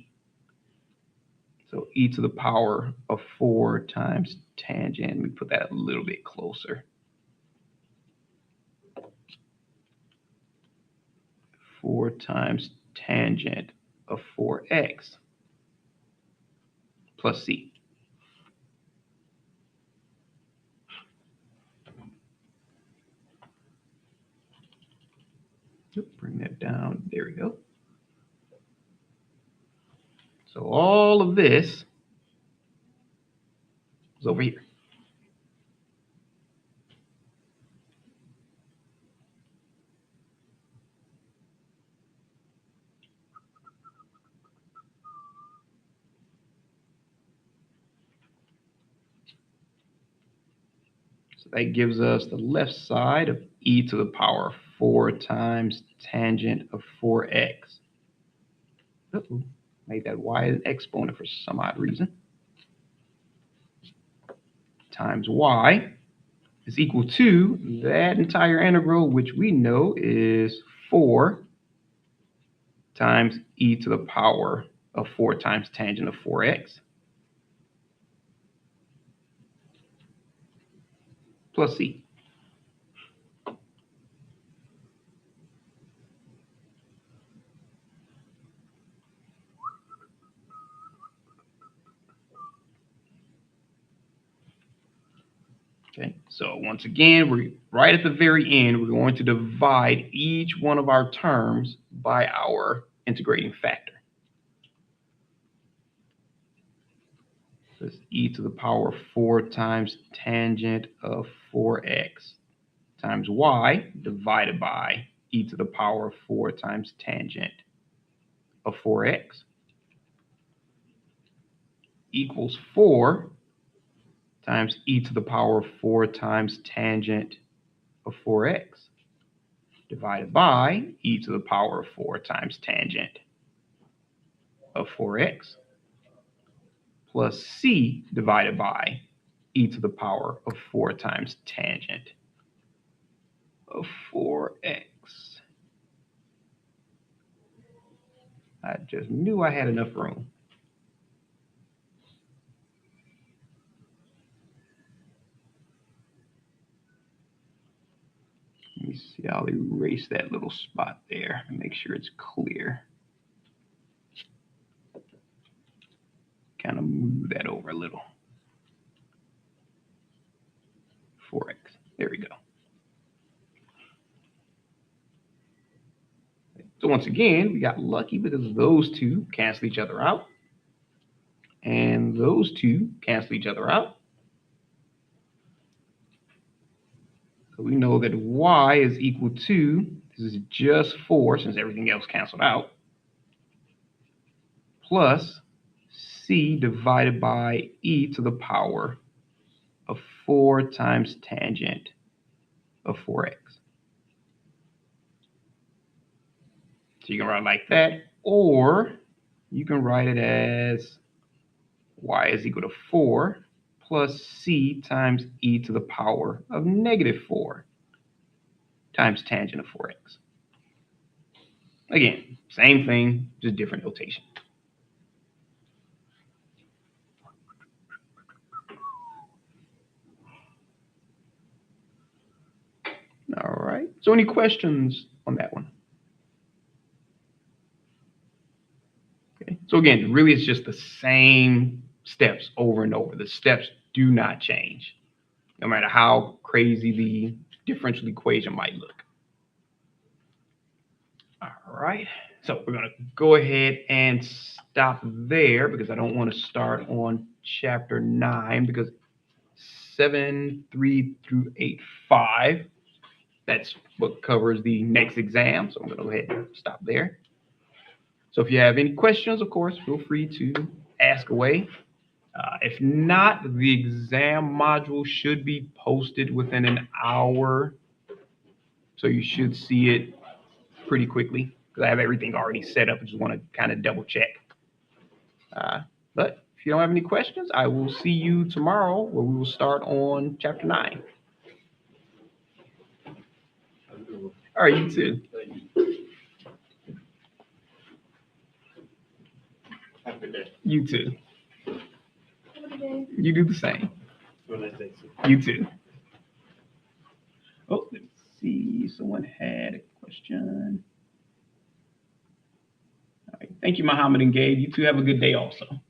So e to the power of 4 times tangent, we put that a little bit closer. 4 times tangent of 4x plus c. Bring that down. There we go. So all of this is over here. So that gives us the left side of e to the power of 4 times tangent of 4x. Made that y an exponent for some odd reason. Times y is equal to that entire integral, which we know is 4 times e to the power of 4 times tangent of 4x plus c. Okay, so once again, we're right at the very end, we're going to divide each one of our terms by our integrating factor. So it's e to the power of 4 times tangent of 4x times y divided by e to the power of 4 times tangent of 4x. equals 4 times e to the power of 4 times tangent of 4x divided by e to the power of 4 times tangent of 4x plus c divided by e to the power of 4 times tangent of 4x. I just knew I had enough room. Let me see, I'll erase that little spot there and make sure it's clear. Kind of move that over a little. 4x, there we go. So once again, we got lucky because those two cancel each other out. And those two cancel each other out. So we know that y is equal to, this is just 4 since everything else canceled out, plus c divided by e to the power of 4 times tangent of 4x. So you can write it like that, or you can write it as y is equal to 4 plus c times e to the power of negative 4 times tangent of 4x. Again, same thing, just different notation. All right, so any questions on that one? Okay, so again, really it's just the same steps over and over. The steps do not change, no matter how crazy the differential equation might look. All right, so we're going to go ahead and stop there because I don't want to start on chapter 9 because 7.3 through 8.5, that's what covers the next exam. So I'm going to go ahead and stop there. So if you have any questions, of course, feel free to ask away. If not, the exam module should be posted within an hour. So you should see it pretty quickly because I have everything already set up. I just want to kind of double check. But if you don't have any questions, I will see you tomorrow where we will start on chapter 9. All right, you too. Have a good day. You too. Have a good day. You do the same. Have a nice day. You too. Oh, let's see. Someone had a question. All right. Thank you, Muhammad and Gabe. You two have a good day also.